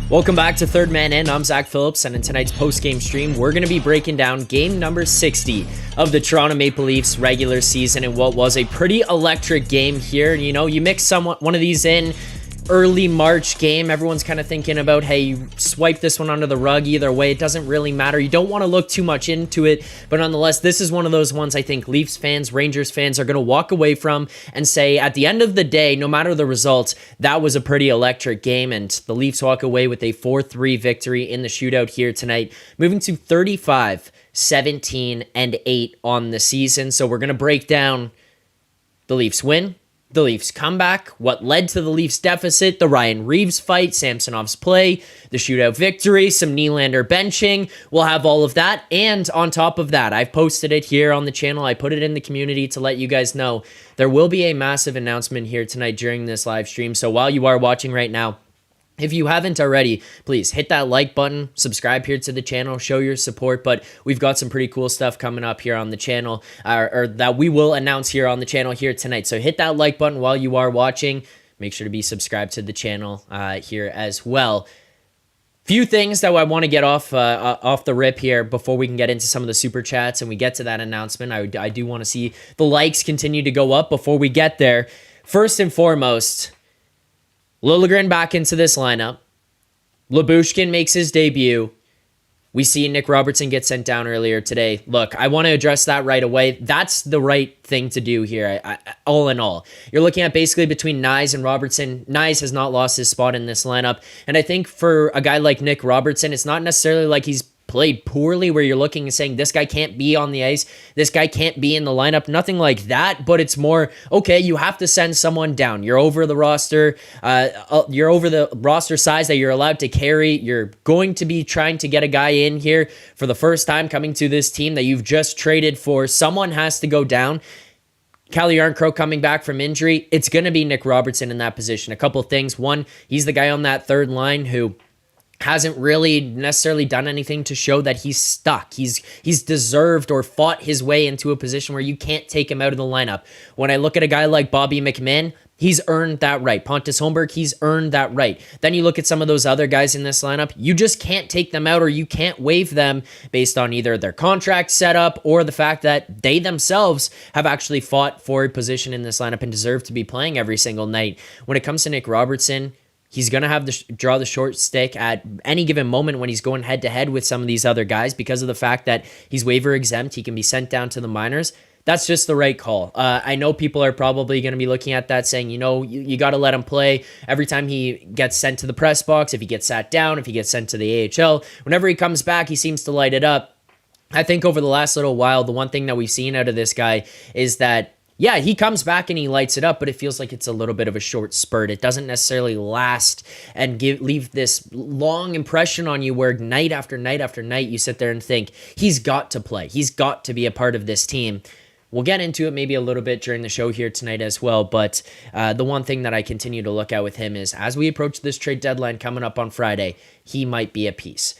Welcome back to Third Man In. I'm Zack Phillips, and in tonight's post-game stream, we're going to be breaking down game number 60 of the Toronto Maple Leafs regular season in what was a pretty electric game here. You know, you mix one of these in early March game. Everyone's kind of thinking about, hey, you swipe this one under the rug either way. It doesn't really matter. You don't want to look too much into it, but nonetheless, this is one of those ones I think Leafs fans, Rangers fans are going to walk away from and say, at the end of the day, no matter the results, that was a pretty electric game, and the Leafs walk away with a 4-3 victory in the shootout here tonight, moving to 35, 17, and 8 on the season. So we're going to break down the Leafs win, the Leafs comeback, what led to the Leafs deficit, the Ryan Reeves fight, Samsonov's play, the shootout victory, some Nylander benching. We'll have all of that. And on top of that, I've posted it here on the channel. I put it in the community to let you guys know there will be a massive announcement here tonight during this live stream. So while you are watching right now, if you haven't already, please hit that like button, subscribe here to the channel, show your support, but we've got some pretty cool stuff coming up here on the channel, or that we will announce here on the channel here tonight. So hit that like button while you are watching. Make sure to be subscribed to the channel here as well. Few things that I want to get off the rip here before we can get into some of the super chats and we get to that announcement. I do want to see the likes continue to go up before we get there. First and foremost, Liljegren back into this lineup. Lyubushkin makes his debut. We see Nick Robertson get sent down earlier today. Look, I want to address that right away. That's the right thing to do here, all in all. You're looking at basically between Nyes and Robertson. Nyes has not lost his spot in this lineup. And I think for a guy like Nick Robertson, it's not necessarily like he's played poorly where you're looking and saying this guy can't be on the ice, this guy can't be in the lineup, nothing like that, but it's more, okay, you have to send someone down. You're over the roster, you're over the roster size that you're allowed to carry. You're going to be trying to get a guy in here for the first time coming to this team that you've just traded for. Someone has to go down. Calle Järnkrok coming back from injury. It's going to be Nick Robertson in that position. A couple of things. One, he's the guy on that third line who hasn't really necessarily done anything to show that he's stuck. He's deserved or fought his way into a position where you can't take him out of the lineup. When I look at a guy like Bobby McMahon, he's earned that right. Pontus Holmberg, he's earned that right. Then you look at some of those other guys in this lineup, you just can't take them out or you can't waive them based on either their contract setup or the fact that they themselves have actually fought for a position in this lineup and deserve to be playing every single night. When it comes to Nick Robertson, he's going to have to draw the short stick at any given moment when he's going head-to-head with some of these other guys because of the fact that he's waiver exempt. He can be sent down to the minors. That's just the right call. I know people are probably going to be looking at that saying, you know, you got to let him play. Every time he gets sent to the press box, if he gets sat down, if he gets sent to the AHL, whenever he comes back, he seems to light it up. I think over the last little while, the one thing that we've seen out of this guy is that yeah, he comes back and he lights it up, but it feels like it's a little bit of a short spurt. It doesn't necessarily last and leave this long impression on you where night after night after night you sit there and think, he's got to play. He's got to be a part of this team. We'll get into it maybe a little bit during the show here tonight as well, but the one thing that I continue to look at with him is as we approach this trade deadline coming up on Friday, he might be a piece.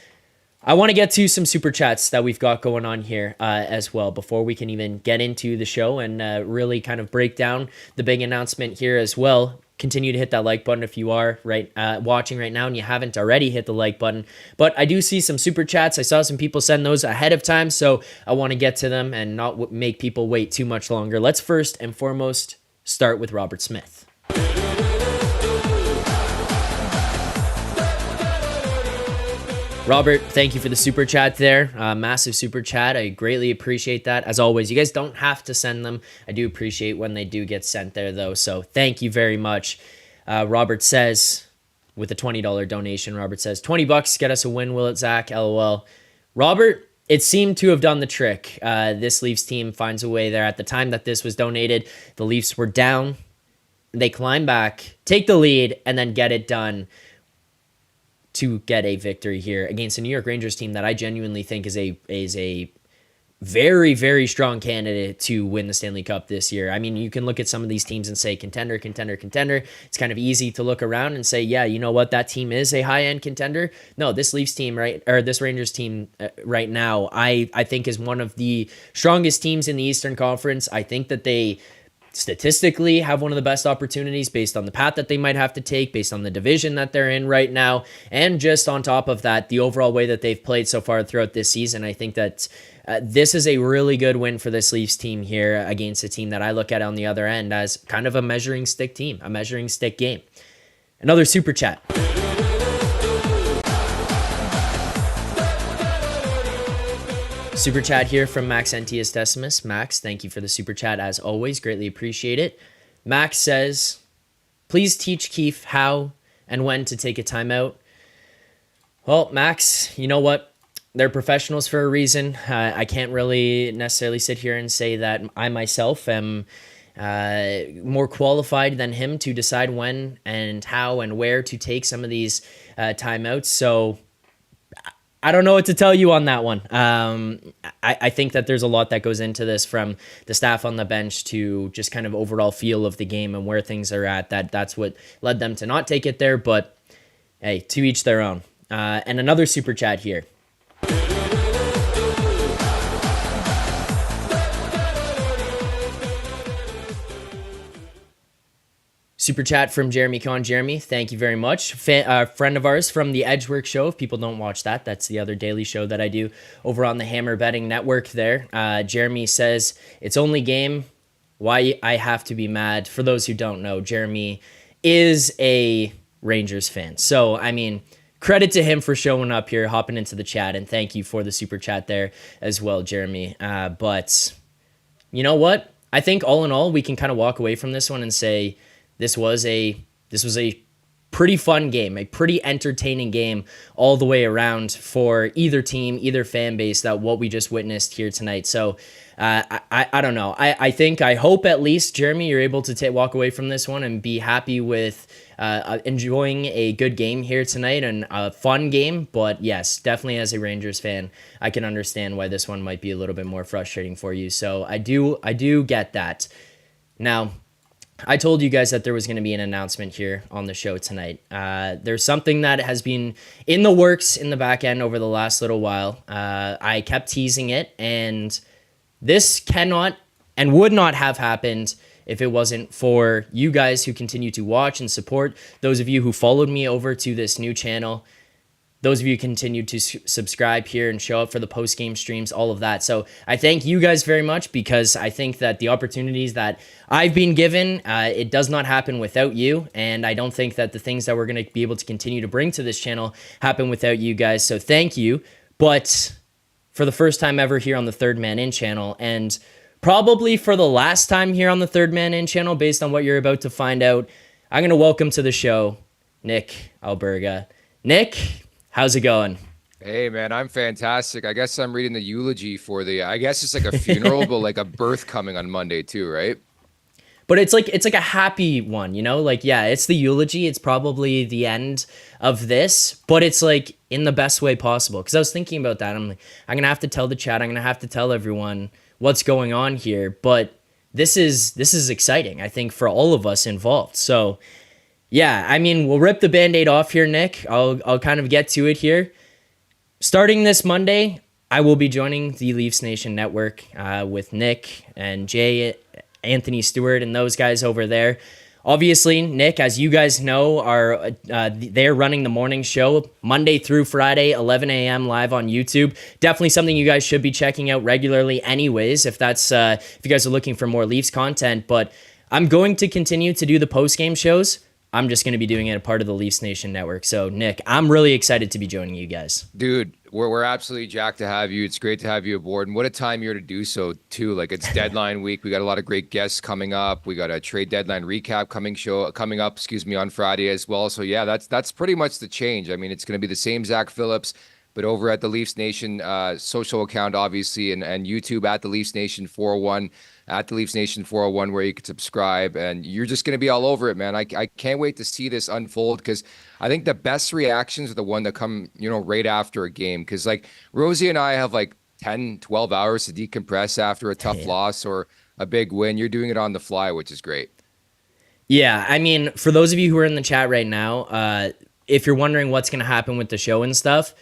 I want to get to some super chats that we've got going on here as well before we can even get into the show and really kind of break down the big announcement here as well. Continue to hit that like button if you are watching right now and you haven't already hit the like button. But I do see some super chats. I saw some people send those ahead of time, so I want to get to them and not make people wait too much longer. Let's first and foremost start with Robert Smith. Robert, thank you for the super chat there. Massive super chat. I greatly appreciate that. As always, you guys don't have to send them. I do appreciate when they do get sent there, though. So thank you very much. Robert says, with a $20 donation, Robert says, $20, get us a win, will it, Zach? LOL. Robert, it seemed to have done the trick. This Leafs team finds a way there. At the time that this was donated, the Leafs were down. They climb back, take the lead, and then get it done to get a victory here against a New York Rangers team that I genuinely think is a very, very strong candidate to win the Stanley Cup this year. I mean, you can look at some of these teams and say contender, contender, contender. It's kind of easy to look around and say, yeah, you know what, that team is a high-end contender. No, this Leafs team, this Rangers team right now, I think is one of the strongest teams in the Eastern Conference. I think that they statistically have one of the best opportunities based on the path that they might have to take, based on the division that they're in right now. And just on top of that, the overall way that they've played so far throughout this season, I think that this is a really good win for this Leafs team here against a team that I look at on the other end as kind of a measuring stick team, a measuring stick game. Another super chat. Super chat here from Max Entius Decimus. Max, thank you for the super chat as always. Greatly appreciate it. Max says, please teach Keefe how and when to take a timeout. Well, Max, you know what? They're professionals for a reason. I can't really necessarily sit here and say that I myself am more qualified than him to decide when and how and where to take some of these timeouts. So I don't know what to tell you on that one. I think that there's a lot that goes into this, from the staff on the bench to just kind of overall feel of the game and where things are at. That's what led them to not take it there. But hey, to each their own. And another super chat here. Super chat from Jeremy Kahn. Jeremy, thank you very much. Friend of ours from the Edgework Show. If people don't watch that, that's the other daily show that I do over on the Hammer Betting Network there. Jeremy says, it's only game. Why I have to be mad? For those who don't know, Jeremy is a Rangers fan. So, I mean, credit to him for showing up here, hopping into the chat, and thank you for the super chat there as well, Jeremy. But you know what? I think all in all, we can kind of walk away from this one and say, This was a pretty fun game, a pretty entertaining game all the way around for either team, either fan base, that what we just witnessed here tonight. So I don't know. I hope at least, Jeremy, you're able to walk away from this one and be happy with enjoying a good game here tonight and a fun game. But yes, definitely as a Rangers fan, I can understand why this one might be a little bit more frustrating for you. So I do get that. Now, I told you guys that there was going to be an announcement here on the show tonight. There's something that has been in the works in the back end over the last little while. I kept teasing it, and this cannot and would not have happened if it wasn't for you guys who continue to watch and support, those of you who followed me over to this new channel, those of you who continue to subscribe here and show up for the post-game streams, all of that. So I thank you guys very much, because I think that the opportunities that I've been given, it does not happen without you. And I don't think that the things that we're going to be able to continue to bring to this channel happen without you guys. So thank you. But for the first time ever here on the Third Man In channel, and probably for the last time here on the Third Man In channel, based on what you're about to find out, I'm going to welcome to the show, Nick Alberga. Nick, how's it going? Hey, man, I'm fantastic. I guess I'm reading the eulogy for I guess it's like a funeral, but like a birth coming on Monday too, right? But it's like a happy one, you know? Like, yeah, it's the eulogy. It's probably the end of this, but it's like in the best way possible. Because I was thinking about that. I'm like, I'm going to have to tell the chat. I'm going to have to tell everyone what's going on here. But this is exciting, I think, for all of us involved. So, yeah, I mean, we'll rip the Band-Aid off here, Nick. I'll kind of get to it here. Starting this Monday, I will be joining the Leafs Nation Network with Nick and Jay, Anthony Stewart, and those guys over there. Obviously, Nick, as you guys know, they're running the morning show Monday through Friday, 11 a.m. live on YouTube. Definitely something you guys should be checking out regularly anyways, if you guys are looking for more Leafs content. But I'm going to continue to do the post-game shows. I'm just going to be doing it a part of the Leafs Nation Network. So, Nick, I'm really excited to be joining you guys. Dude, we're absolutely jacked to have you. It's great to have you aboard. And what a time you're to do so, too. Like, it's deadline week. We got a lot of great guests coming up. We got a trade deadline recap coming up, on Friday as well. So, yeah, that's pretty much the change. I mean, it's going to be the same Zack Phillips, but over at the Leafs Nation social account, obviously, and YouTube at the Leafs Nation 401. At the Leafs Nation 401, where you can subscribe, and you're just going to be all over it, man. I can't wait to see this unfold, because I think the best reactions are the one that come, right after a game. Because like Rosie and I have like 10, 12 hours to decompress after a tough loss or a big win. You're doing it on the fly, which is great. Yeah, I mean, for those of you who are in the chat right now, if you're wondering what's going to happen with the show and stuff,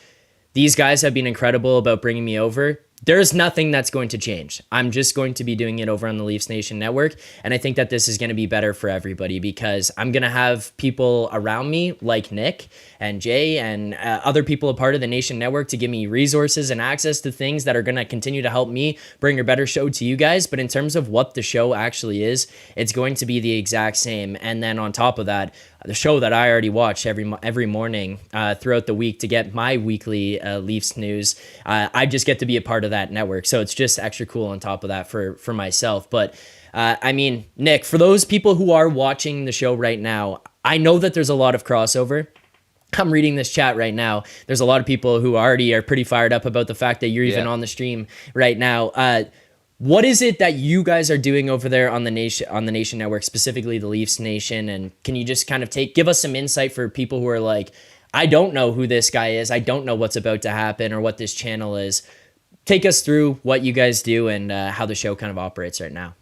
these guys have been incredible about bringing me over. There's nothing that's going to change. I'm just going to be doing it over on the Leafs Nation Network. And I think that this is going to be better for everybody because I'm going to have people around me like Nick and Jay and other people a part of the Nation Network to give me resources and access to things that are going to continue to help me bring a better show to you guys. But in terms of what the show actually is, it's going to be the exact same. And then on top of that, the show that I already watch every morning throughout the week to get my weekly Leafs news, I just get to be a part of that network. So it's just extra cool on top of that for myself. But I mean, Nick, for those people who are watching the show right now, I know that there's a lot of crossover. I'm reading this chat right now. There's a lot of people who already are pretty fired up about the fact that you're even on the stream right now. What is it that you guys are doing over there on the Nation Network, specifically the Leafs Nation? And can you just kind of give us some insight for people who are like, I don't know who this guy is. I don't know what's about to happen or what this channel is. Take us through what you guys do and how the show kind of operates right now.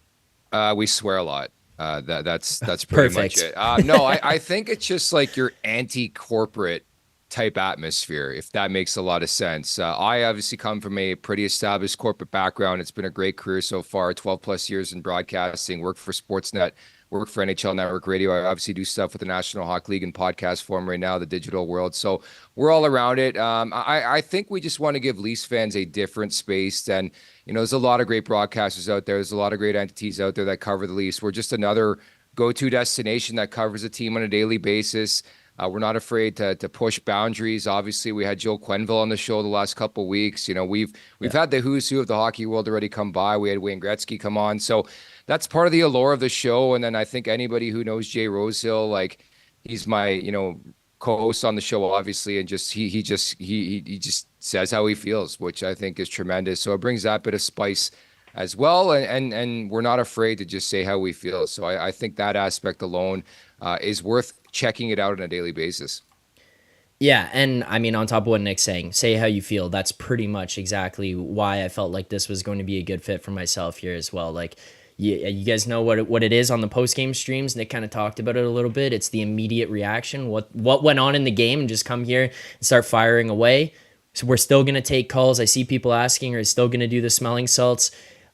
We swear a lot. That's pretty much it. No, I think it's just like your anti-corporate type atmosphere, if that makes a lot of sense. I obviously come from a pretty established corporate background. It's been a great career so far, 12 plus years in broadcasting, worked for Sportsnet, worked for NHL Network Radio. I obviously do stuff with the National Hockey League in podcast form right now, the digital world. So we're all around it. I think we just want to give Leafs fans a different space than, there's a lot of great broadcasters out there. There's a lot of great entities out there that cover the Leafs. We're just another go-to destination that covers a team on a daily basis. We're not afraid to push boundaries. Obviously, we had Joe Quenneville on the show the last couple of weeks. We've had the who's who of the hockey world already come by. We had Wayne Gretzky come on. So that's part of the allure of the show. And then I think anybody who knows Jay Rosehill, like he's my, co-host on the show, obviously, and just he just says how he feels, which I think is tremendous. So it brings that bit of spice as well. And we're not afraid to just say how we feel. So I think that aspect alone is worth checking it out on a daily basis. Yeah, and I mean, on top of what Nick's saying, say how you feel. That's pretty much exactly why I felt like this was going to be a good fit for myself here as well. Like, you guys know what it is on the post-game streams. Nick kind of talked about it a little bit. It's the immediate reaction, what went on in the game, and just come here and start firing away. So we're still going to take calls. I see people asking, are still going to do the smelling salts?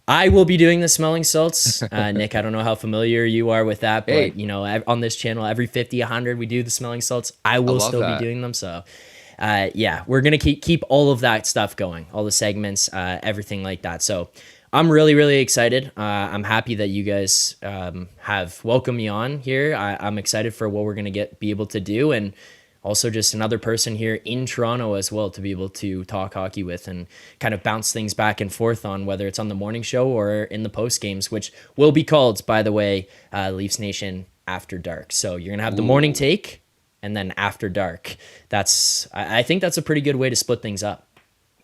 I will be doing the smelling salts. Nick, I don't know how familiar you are with that, but on this channel, every 50, 100, we do the smelling salts. I will still be doing them. So we're going to keep all of that stuff going, all the segments, everything like that. So I'm really, really excited. I'm happy that you guys have welcomed me on here. I'm excited for what we're going to be able to do. And also just another person here in Toronto as well to be able to talk hockey with and kind of bounce things back and forth on, whether it's on the morning show or in the post games, which will be called, by the way, Leafs Nation After Dark. So you're going to have the morning take and then After Dark. I think that's a pretty good way to split things up.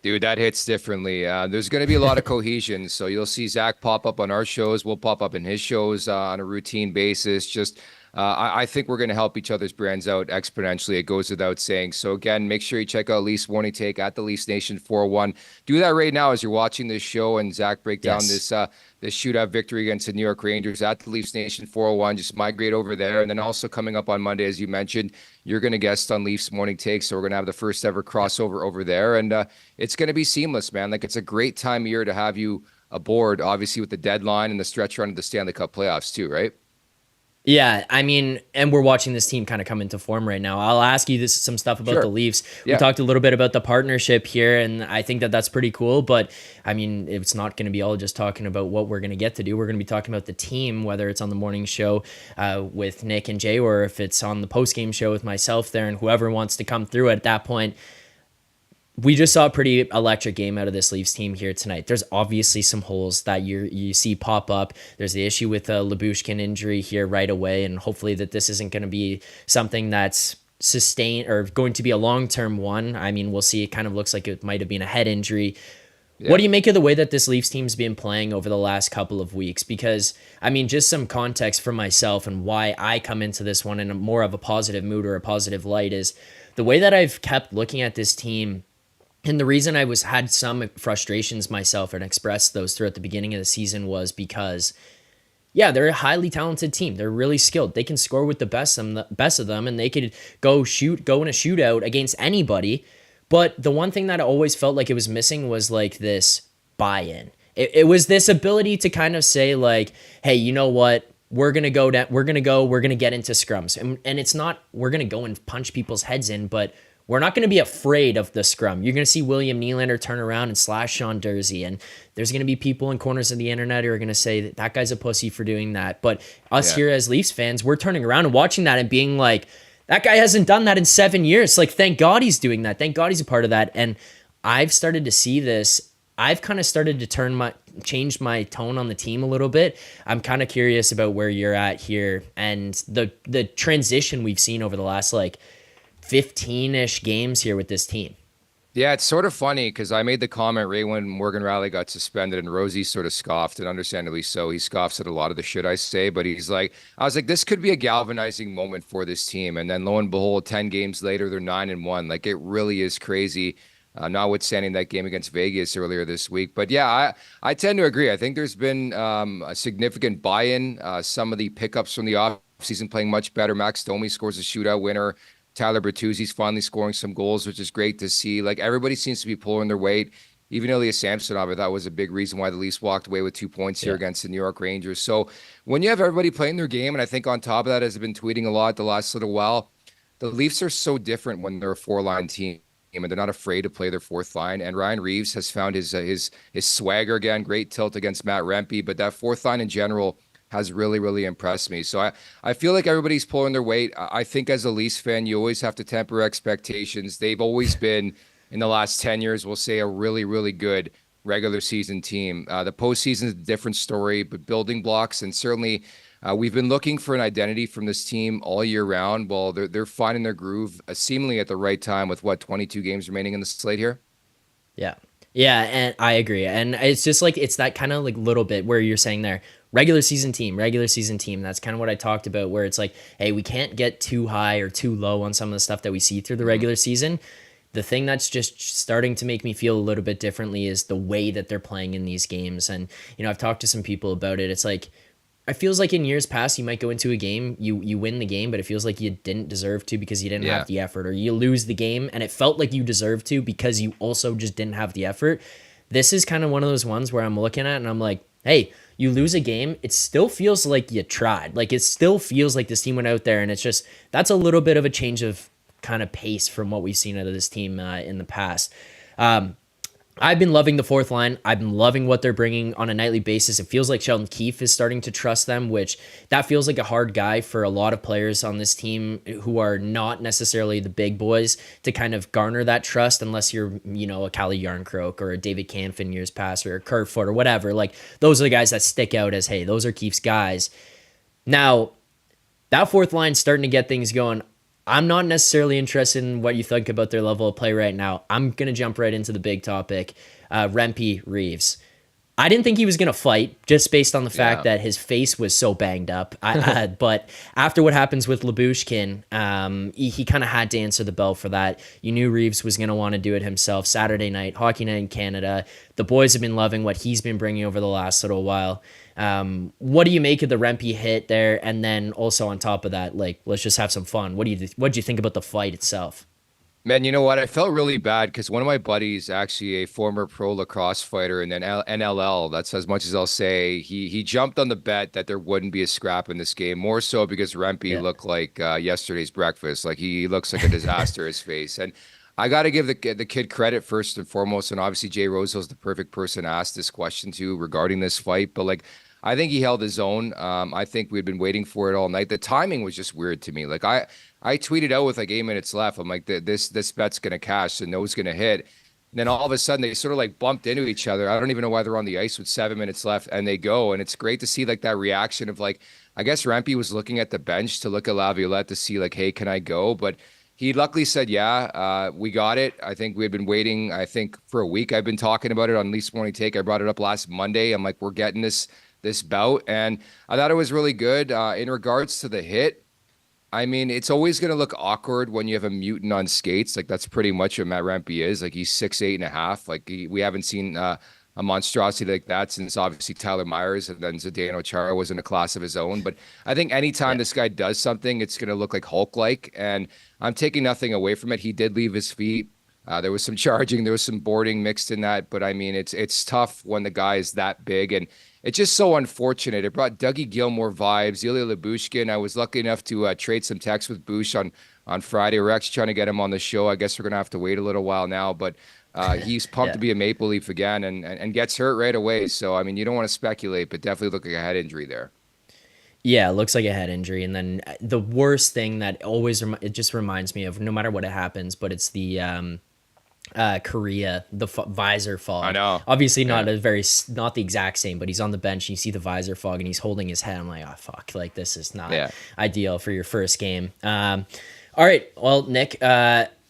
Dude, that hits differently. There's going to be a lot of cohesion. So you'll see Zach pop up on our shows. We'll pop up in his shows on a routine basis. Just I think we're going to help each other's brands out exponentially. It goes without saying. So again, make sure you check out Leafs Morning Take at the Leafs Nation 401. Do that right now as you're watching this show and Zach break down this shootout victory against the New York Rangers at the Leafs Nation 401. Just migrate over there. And then also coming up on Monday, as you mentioned, you're going to guest on Leafs Morning Take. So we're going to have the first ever crossover over there. And it's going to be seamless, man. Like, it's a great time of year to have you aboard, obviously, with the deadline and the stretch run of the Stanley Cup playoffs too, right? Yeah, I mean, and we're watching this team kind of come into form right now. I'll ask you some stuff about the Leafs. We talked a little bit about the partnership here, and I think that's pretty cool. But, I mean, it's not going to be all just talking about what we're going to get to do. We're going to be talking about the team, whether it's on the morning show with Nick and Jay, or if it's on the post-game show with myself there and whoever wants to come through at that point. We just saw a pretty electric game out of this Leafs team here tonight. There's obviously some holes that you see pop up. There's the issue with the Lyubushkin injury here right away, and hopefully that this isn't going to be something that's sustained or going to be a long-term one. I mean, we'll see. It kind of looks like it might have been a head injury. Yeah. What do you make of the way that this Leafs team's been playing over the last couple of weeks? Because, I mean, just some context for myself and why I come into this one in more of a positive mood or a positive light is the way that I've kept looking at this team. And the reason I had some frustrations myself and expressed those throughout the beginning of the season was because, yeah, they're a highly talented team. They're really skilled. They can score with the best of them, and they could go in a shootout against anybody. But the one thing that I always felt like it was missing was like this buy-in. It was this ability to kind of say like, hey, you know what? We're gonna go down. We're gonna get into scrums, and it's not we're gonna go and punch people's heads in, but we're not going to be afraid of the scrum. You're going to see William Nylander turn around and slash Sean Dursey, and there's going to be people in corners of the internet who are going to say that that guy's a pussy for doing that. But us here as Leafs fans, we're turning around and watching that and being like, that guy hasn't done that in 7 years. Like, thank God he's doing that. Thank God he's a part of that. And I've started to see this. I've kind of started to change my tone on the team a little bit. I'm kind of curious about where you're at here and the transition we've seen over the last 15-ish games here with this team. Yeah, it's sort of funny because I made the comment right when Morgan Riley got suspended and Rosie sort of scoffed, and understandably so. He scoffs at a lot of the shit I say, but I was like, this could be a galvanizing moment for this team. And then lo and behold, 10 games later, they're 9-1. Like, it really is crazy. Notwithstanding that game against Vegas earlier this week. But yeah, I tend to agree. I think there's been a significant buy-in. Some of the pickups from the offseason playing much better. Max Domi scores a shootout winner. Tyler Bertuzzi's finally scoring some goals, which is great to see. Like, everybody seems to be pulling their weight. Even Ilya Samsonov, I thought, was a big reason why the Leafs walked away with 2 points here against the New York Rangers. So when you have everybody playing their game, and I think on top of that, as I've been tweeting a lot the last little while, the Leafs are so different when they're a four-line team, and they're not afraid to play their fourth line. And Ryan Reeves has found his swagger again. Great tilt against Matt Rempe, but that fourth line in general has really, really impressed me. So I feel like everybody's pulling their weight. I think as a Leafs fan, you always have to temper expectations. They've always been, in the last 10 years, we'll say, a really, really good regular season team. The postseason is a different story, but building blocks, and certainly we've been looking for an identity from this team all year round. Well, they're finding their groove seemingly at the right time with 22 games remaining in the slate here. Yeah. Yeah, and I agree. And it's just like, it's that kind of little bit where you're saying there, regular season team. That's kind of what I talked about, where it's like, hey, we can't get too high or too low on some of the stuff that we see through the regular season. The thing that's just starting to make me feel a little bit differently is the way that they're playing in these games. And, I've talked to some people about it. It's like, it feels like in years past, you might go into a game, you win the game, but it feels like you didn't deserve to because you didn't have the effort, or you lose the game and it felt like you deserved to because you also just didn't have the effort. This is kind of one of those ones where I'm looking at and I'm like, hey, you lose a game, it still feels like you tried. Like, it still feels like this team went out there, and it's just, that's a little bit of a change of kind of pace from what we've seen out of this team in the past. I've been loving the fourth line. I've been loving what they're bringing on a nightly basis. It feels like Sheldon Keefe is starting to trust them, which that feels like a hard guy for a lot of players on this team who are not necessarily the big boys to kind of garner that trust, unless you're, a Calle Yarncroke or a David Kampf in years past, or a Kerfoot or whatever. Like, those are the guys that stick out as, hey, those are Keefe's guys. Now, that fourth line's starting to get things going. I'm not necessarily interested in what you think about their level of play right now. I'm going to jump right into the big topic. Rempe Reeves. I didn't think he was going to fight, just based on the fact that his face was so banged up. But after what happens with Lyubushkin, he kind of had to answer the bell for that. You knew Reeves was going to want to do it himself. Saturday night, Hockey Night in Canada. The boys have been loving what he's been bringing over the last little while. What do you make of the Rempe hit there? And then also on top of that, let's just have some fun. What do you think about the fight itself? Man, you know what? I felt really bad because one of my buddies, actually a former pro lacrosse fighter and then NLL, that's as much as I'll say, he jumped on the bet that there wouldn't be a scrap in this game, more so because Rempe looked like yesterday's breakfast. Like, he looks like a disaster, his face. And I got to give the kid credit first and foremost, and obviously Jay Rosehill's the perfect person to ask this question to regarding this fight. But I think he held his own. I think we'd been waiting for it all night. The timing was just weird to me. I tweeted out with 8 minutes left. I'm like, this bet's gonna cash, the no's gonna hit. And then all of a sudden they sort of bumped into each other. I don't even know why they're on the ice with 7 minutes left, and they go. And it's great to see that reaction of I guess Rempe was looking at the bench to look at Laviolette to see hey, can I go? But he luckily said, yeah, we got it. I think we had been waiting, for a week. I've been talking about it on Leafs Morning Take. I brought it up last Monday. I'm like, we're getting this bout. And I thought it was really good. In regards to the hit, it's always going to look awkward when you have a mutant on skates. That's pretty much what Matt Rempe is. He's 6'8.5". We haven't seen a monstrosity like that since obviously Tyler Myers, and then Zdeno Chara was in a class of his own. But I think anytime this guy does something, it's going to look like Hulk-like. And I'm taking nothing away from it. He did leave his feet There was some charging, there was some boarding mixed in that, but I mean, it's tough when the guy is that big, and it's just so unfortunate. It brought Dougie Gilmore vibes, Ilya Lyubushkin. I was lucky enough to trade some texts with Bush on Friday. We're actually trying to get him on the show. I guess we're gonna have to wait a little while now, but he's pumped Yeah. to be a Maple Leaf again, and gets hurt right away. So I mean, you don't want to speculate, but definitely look like a head injury there. Yeah, it looks like a head injury. And then the worst thing that always it just reminds me of, no matter what it happens, but it's the Korea, the visor I fog. know. Obviously, Yeah. not the exact same, but he's on the bench. And you see the visor fog, and he's holding his head. I'm like, oh fuck, like this is not Yeah. ideal for your first game. All right, well, Nick,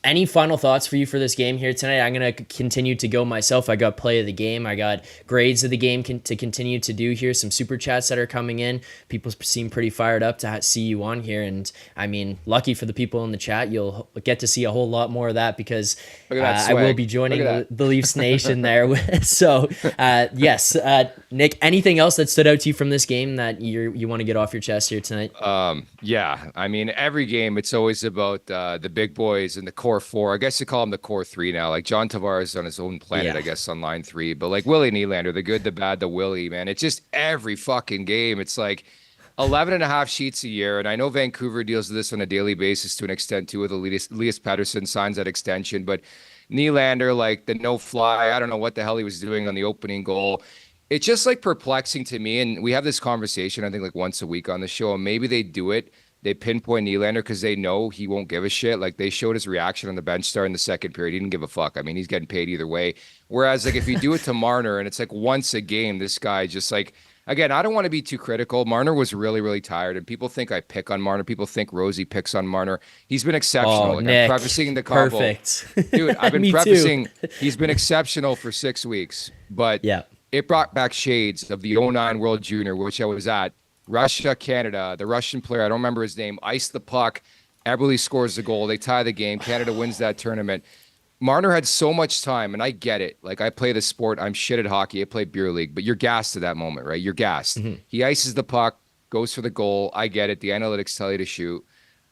any final thoughts for you for this game here tonight? I'm gonna continue to go myself. I got play of the game. I got grades of the game to continue to do here. Some super chats that are coming in. People seem pretty fired up to see you on here, and I mean, lucky for the people in the chat, you'll get to see a whole lot more of that because Look at that I will swag. be joining Look at the Leafs Nation there. So, yes, Nick, anything else that stood out to you from this game that you want to get off your chest here tonight? Yeah, I mean, every game it's always about the big boys and the core four. I guess you call them the core three now. Like John Tavares on his own planet, Yeah. I guess, on line three. But like Willie Nylander, the good, the bad, the Willie, man. It's just every fucking game. It's like 11 and a half sheets a year. And I know Vancouver deals with this on a daily basis to an extent too, with Elias Pettersson signs that extension. But Nylander, like the no fly, I don't know what the hell he was doing on the opening goal. It's just like perplexing to me. And we have this conversation, I think, like once a week on the show. And maybe they do it. They pinpoint Nylander because they know he won't give a shit. Like they showed his reaction on the bench start in the second period. He didn't give a fuck. I mean, he's getting paid either way. Whereas like if you do it to Marner and it's like once a game, this guy just like, again, I don't want to be too critical. Marner was really, really tired, and people think I pick on Marner. People think Rosie picks on Marner. He's been exceptional. Oh, Like Nick, I'm prefacing the combo. perfect. Dude, I've been Me too. prefacing he's been exceptional for 6 weeks, but Yeah. it brought back shades of the '09 World Junior, which I was at. Russia, Canada, the Russian player, I don't remember his name, iced the puck. Eberle scores the goal. They tie the game. Canada wins that tournament. Marner had so much time, and I get it. Like, I play the sport. I'm shit at hockey. I play beer league, but you're gassed at that moment, right? You're gassed. He ices the puck, goes for the goal. I get it. The analytics tell you to shoot.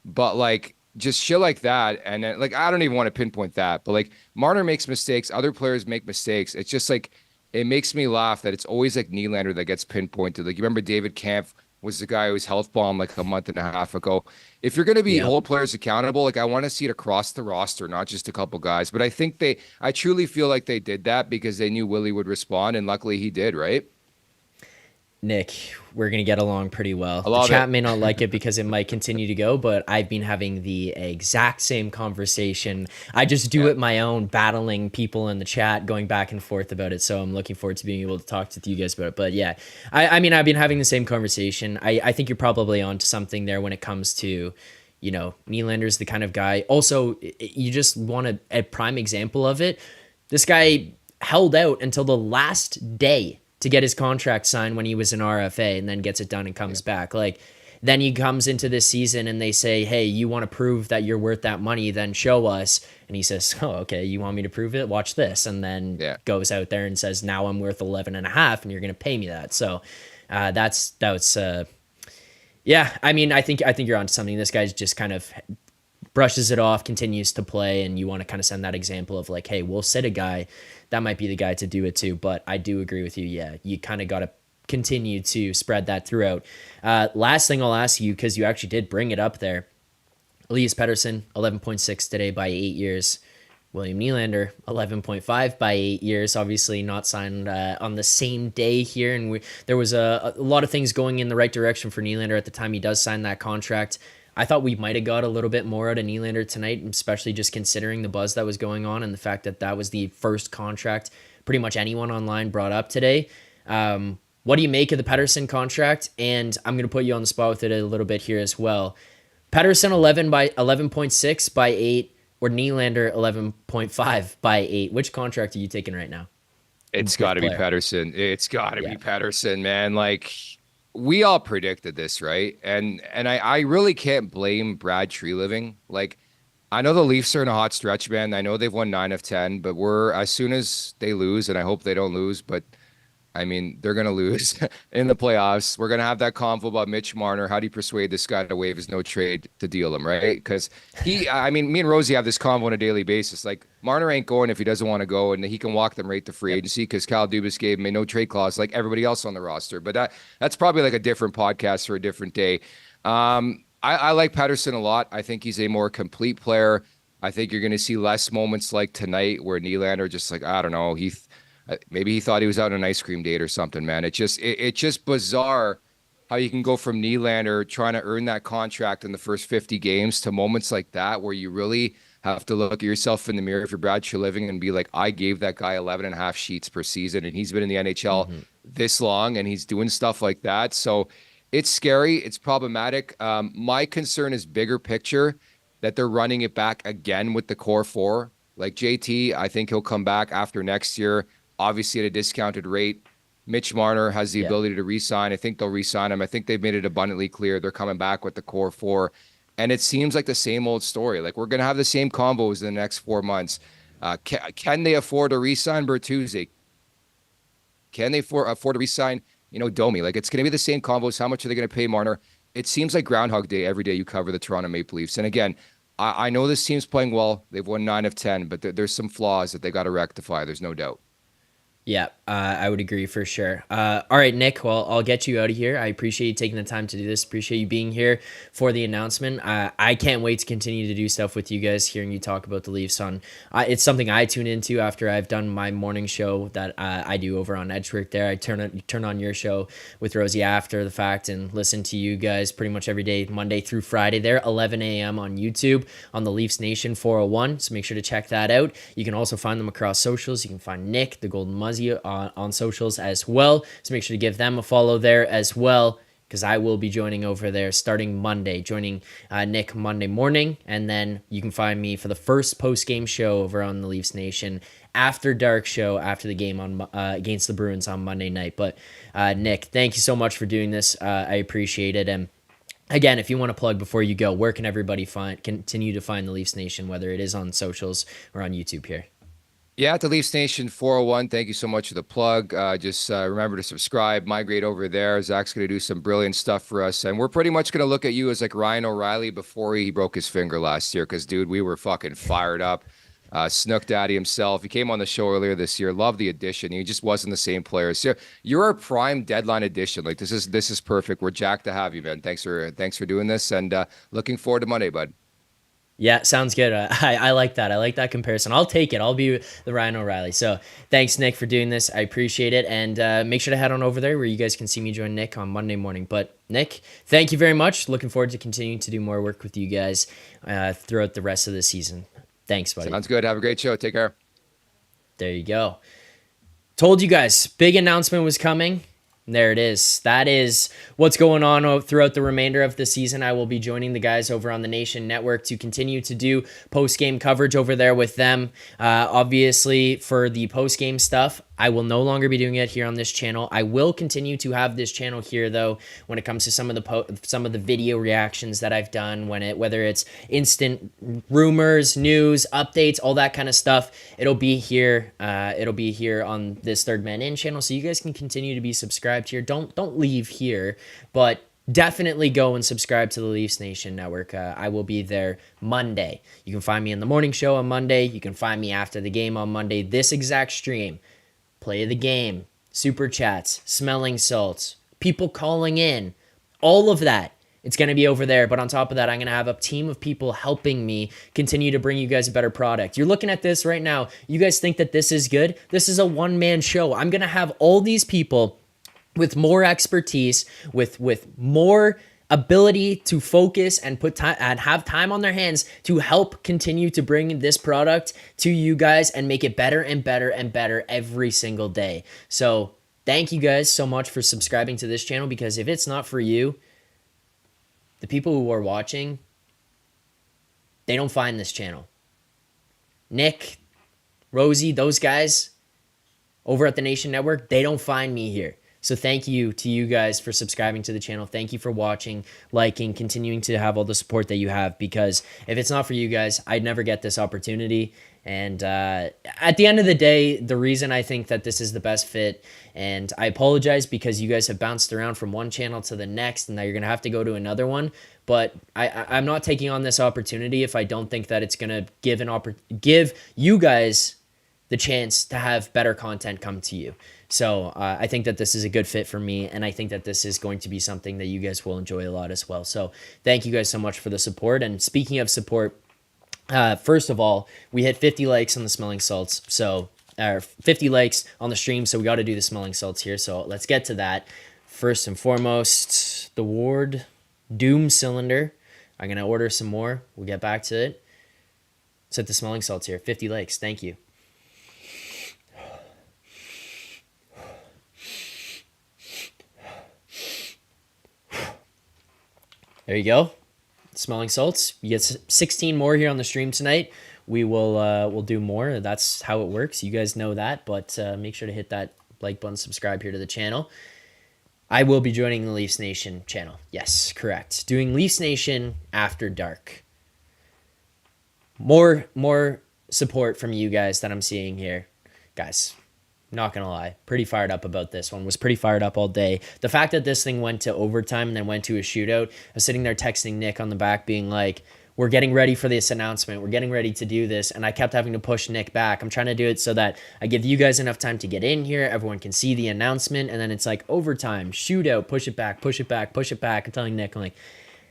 But, like, just shit like that. And, then, like, I don't even want to pinpoint that. But, like, Marner makes mistakes. Other players make mistakes. It's just, like, it makes me laugh that it's always, like, Nylander that gets pinpointed. Like, you remember David Kampf was the guy who was health bombed like a month and a half ago. If you're going to be hold players accountable, like I want to see it across the roster, not just a couple guys. But I think I truly feel like they did that because they knew Willie would respond, and luckily he did, right? Nick, we're going to get along pretty well. I love The chat it. may not like it because it might continue to go, but I've been having the exact same conversation. I just do it my own, battling people in the chat, going back and forth about it. So I'm looking forward to being able to talk to you guys about it. But yeah, I mean, I've been having the same conversation. I think you're probably onto something there when it comes to, you know, Nylander's the kind of guy. Also, you just want a prime example of it. This guy held out until the last day to get his contract signed when he was an RFA, and then gets it done and comes back. Like, then he comes into this season and they say, hey, you want to prove that you're worth that money, then show us. And he says, oh, okay, you want me to prove it? Watch this. And then goes out there and says, now I'm worth 11 and a half and you're going to pay me that. So yeah, I mean, I think you're onto something. This guy's just kind of brushes it off, continues to play, and you want to kind of send that example of like, hey, we'll sit a guy, that might be the guy to do it too. But I do agree with you. Yeah, you kind of got to continue to spread that throughout. Last thing I'll ask you, because you actually did bring it up there, Elias Pettersson, 11.6 today by 8 years. William Nylander, 11.5 by 8 years. Obviously not signed on the same day here. And there was a lot of things going in the right direction for Nylander at the time he does sign that contract. I thought we might have got a little bit more out of Nylander tonight, especially just considering the buzz that was going on and the fact that that was the first contract pretty much anyone online brought up today. What do you make of the Pettersson contract? And I'm going to put you on the spot with it a little bit here as well. Pettersson 11.6 by 8, or Nylander 11.5 by 8. Which contract are you taking right now? It's got to be Pettersson. It's got to be Pettersson, man. Like, we all predicted this, right? And I really can't blame Brad Treliving. Like, I know the Leafs are in a hot stretch, man. I know they've won 9 of 10, but as soon as they lose, and I hope they don't lose, but I mean, they're going to lose in the playoffs. We're going to have that convo about Mitch Marner. How do you persuade this guy to waive his no trade to deal him, right? Because I mean, me and Rosie have this convo on a daily basis. Like, Marner ain't going if he doesn't want to go, and he can walk them right to free agency because Kyle Dubas gave him a no trade clause like everybody else on the roster. But that's probably like a different podcast for a different day. I like Pettersson a lot. I think he's a more complete player. I think you're going to see less moments like tonight where Nylander just like, I don't know, maybe he thought he was out on an ice cream date or something, man. It's just bizarre how you can go from Nylander trying to earn that contract in the first 50 games to moments like that where you really have to look at yourself in the mirror if you're Brad Living and be like, I gave that guy 11 and a half sheets per season, and he's been in the NHL this long, and he's doing stuff like that. So it's scary. It's problematic. My concern is bigger picture, that they're running it back again with the core four. Like JT, I think he'll come back after next year, obviously at a discounted rate. Mitch Marner has the ability to re-sign. I think they'll re-sign him. I think they've made it abundantly clear they're coming back with the core four. And it seems like the same old story. Like, we're going to have the same combos in the next 4 months. Can they afford to re-sign Bertuzzi? Can they afford to re-sign, Domi? Like, it's going to be the same combos. How much are they going to pay Marner? It seems like Groundhog Day every day you cover the Toronto Maple Leafs. And again, I know this team's playing well. They've won 9 of 10, but there's some flaws that they got to rectify. There's no doubt. Yeah, I would agree for sure. All right, Nick, well, I'll get you out of here. I appreciate you taking the time to do this. Appreciate you being here for the announcement. I can't wait to continue to do stuff with you guys, hearing you talk about the Leafs. It's something I tune into after I've done my morning show that I do over on Edgework there. I turn on your show with Rosie after the fact and listen to you guys pretty much every day, Monday through Friday there, 11 a.m. on YouTube on the Leafs Nation 401. So make sure to check that out. You can also find them across socials. You can find Nick, the Golden Muzzy, on socials as well. So make sure to give them a follow there as well, because I will be joining over there starting Monday, joining Nick Monday morning. And then you can find me for the first post-game show over on the Leafs Nation after dark show after the game on against the Bruins on Monday night. But Nick, thank you so much for doing this. I appreciate it. And again, if you want to plug before you go, where can everybody continue to find the Leafs Nation, whether it is on socials or on YouTube here? Yeah, at the Leafs Nation 401, thank you so much for the plug. Just remember to subscribe, migrate over there. Zach's going to do some brilliant stuff for us. And we're pretty much going to look at you as like Ryan O'Reilly before he broke his finger last year. Because, dude, we were fucking fired up. Snook Daddy himself. He came on the show earlier this year. Love the addition. He just wasn't the same player. So you're a prime deadline addition. Like, this is perfect. We're jacked to have you, man. Thanks for doing this. And looking forward to Monday, bud. Yeah, sounds good. I like that. I like that comparison. I'll take it. I'll be the Ryan O'Reilly. So thanks, Nick, for doing this. I appreciate it. And make sure to head on over there where you guys can see me join Nick on Monday morning. But Nick, thank you very much. Looking forward to continuing to do more work with you guys throughout the rest of the season. Thanks, buddy. Sounds good. Have a great show. Take care. There you go. Told you guys, big announcement was coming. There it is. That is what's going on throughout the remainder of the season. I will be joining the guys over on the Nation Network to continue to do post-game coverage over there with them. Obviously, for the post-game stuff, I will no longer be doing it here on this channel. I will continue to have this channel here, though, when it comes to some of the video reactions that I've done, whether it's instant rumors, news, updates, all that kind of stuff. It'll be here. It'll be here on this Third Man In channel, so you guys can continue to be subscribed here. Don't leave here, but definitely go and subscribe to the Leafs Nation Network. I will be there Monday. You can find me in the morning show on Monday. You can find me after the game on Monday. This exact stream. Play of the game, super chats, smelling salts, people calling in, all of that. It's going to be over there. But on top of that, I'm going to have a team of people helping me continue to bring you guys a better product. You're looking at this right now. You guys think that this is good? This is a one-man show. I'm going to have all these people with more expertise, with more ability to focus and put time and have time on their hands to help continue to bring this product to you guys and make it better and better and better every single day. So thank you guys so much for subscribing to this channel, because if it's not for you, the people who are watching, they don't find this channel. Nick, Rosie, those guys over at the Nation Network, they don't find me here. So thank you to you guys for subscribing to the channel. Thank you for watching, liking, continuing to have all the support that you have, because if it's not for you guys, I'd never get this opportunity. And at the end of the day, the reason I think that this is the best fit, and I apologize because you guys have bounced around from one channel to the next, and now you're going to have to go to another one. But I'm not taking on this opportunity if I don't think that it's going to give you guys the chance to have better content come to you. So I think that this is a good fit for me, and I think that this is going to be something that you guys will enjoy a lot as well. So thank you guys so much for the support. And speaking of support, first of all, we hit 50 likes on the smelling salts. So 50 likes on the stream. So we got to do the smelling salts here. So let's get to that. First and foremost, the Ward Doom cylinder. I'm going to order some more. We'll get back to it. Let's hit the smelling salts here. 50 likes. Thank you. There you go. Smelling salts. You get 16 more here on the stream tonight. We will we'll do more. That's how it works. You guys know that, but make sure to hit that like button, subscribe here to the channel. I will be joining the Leafs Nation channel. Yes, correct. Doing Leafs Nation after dark. More support from you guys that I'm seeing here. Guys, not gonna lie, pretty fired up about this one. Was pretty fired up all day. The fact that this thing went to overtime and then went to a shootout, I was sitting there texting Nick on the back being like, we're getting ready for this announcement. We're getting ready to do this. And I kept having to push Nick back. I'm trying to do it so that I give you guys enough time to get in here. Everyone can see the announcement. And then it's like overtime, shootout, push it back, push it back, push it back. I'm telling Nick, I'm like,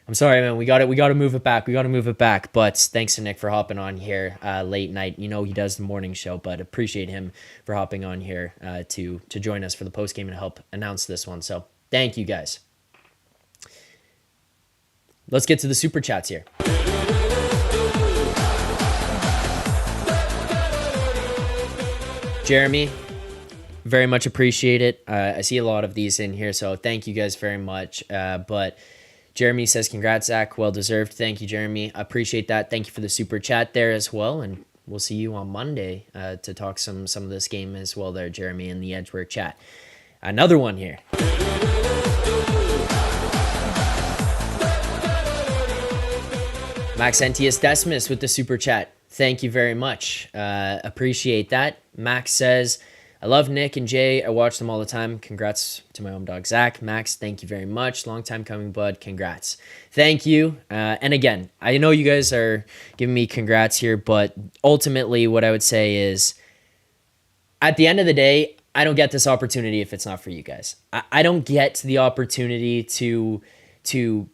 I'm sorry, man. We got to move it back. We got to move it back. But thanks to Nick for hopping on here late night. You know he does the morning show, but appreciate him for hopping on here to join us for the post game and help announce this one. So thank you guys. Let's get to the super chats here. Jeremy, very much appreciate it. I see a lot of these in here, so thank you guys very much. But Jeremy says, congrats, Zach. Well deserved. Thank you, Jeremy. I appreciate that. Thank you for the super chat there as well. And we'll see you on Monday to talk some of this game as well there, Jeremy, in the Edgework chat. Another one here. Maxentius Decimus with the super chat. Thank you very much. Appreciate that. Max says, I love Nick and Jay. I watch them all the time. Congrats to my home dog, Zach. Max, thank you very much. Long time coming, bud. Congrats. Thank you. And again, I know you guys are giving me congrats here, but ultimately what I would say is at the end of the day, I don't get this opportunity if it's not for you guys. I don't get the opportunity to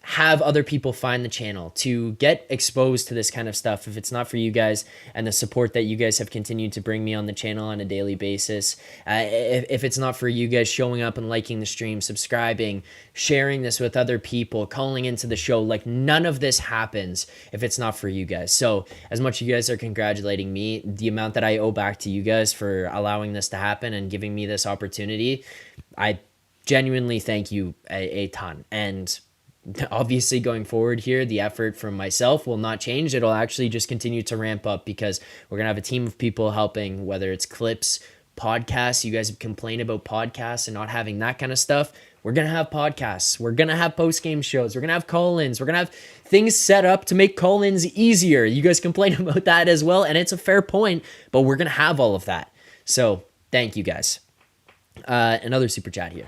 have other people find the channel, to get exposed to this kind of stuff if it's not for you guys and the support that you guys have continued to bring me on the channel on a daily basis. If it's not for you guys showing up and liking the stream, subscribing, sharing this with other people, calling into the show, like none of this happens if it's not for you guys. So as much you guys are congratulating me, the amount that I owe back to you guys for allowing this to happen and giving me this opportunity, I genuinely thank you a ton. And obviously going forward here, the effort from myself will not change. It'll actually just continue to ramp up because we're going to have a team of people helping, whether it's clips, podcasts. You guys have complained about podcasts and not having that kind of stuff. We're going to have podcasts. We're going to have post-game shows. We're going to have call-ins. We're going to have things set up to make call-ins easier. You guys complain about that as well, and it's a fair point, but we're going to have all of that. So thank you guys. Another super chat here.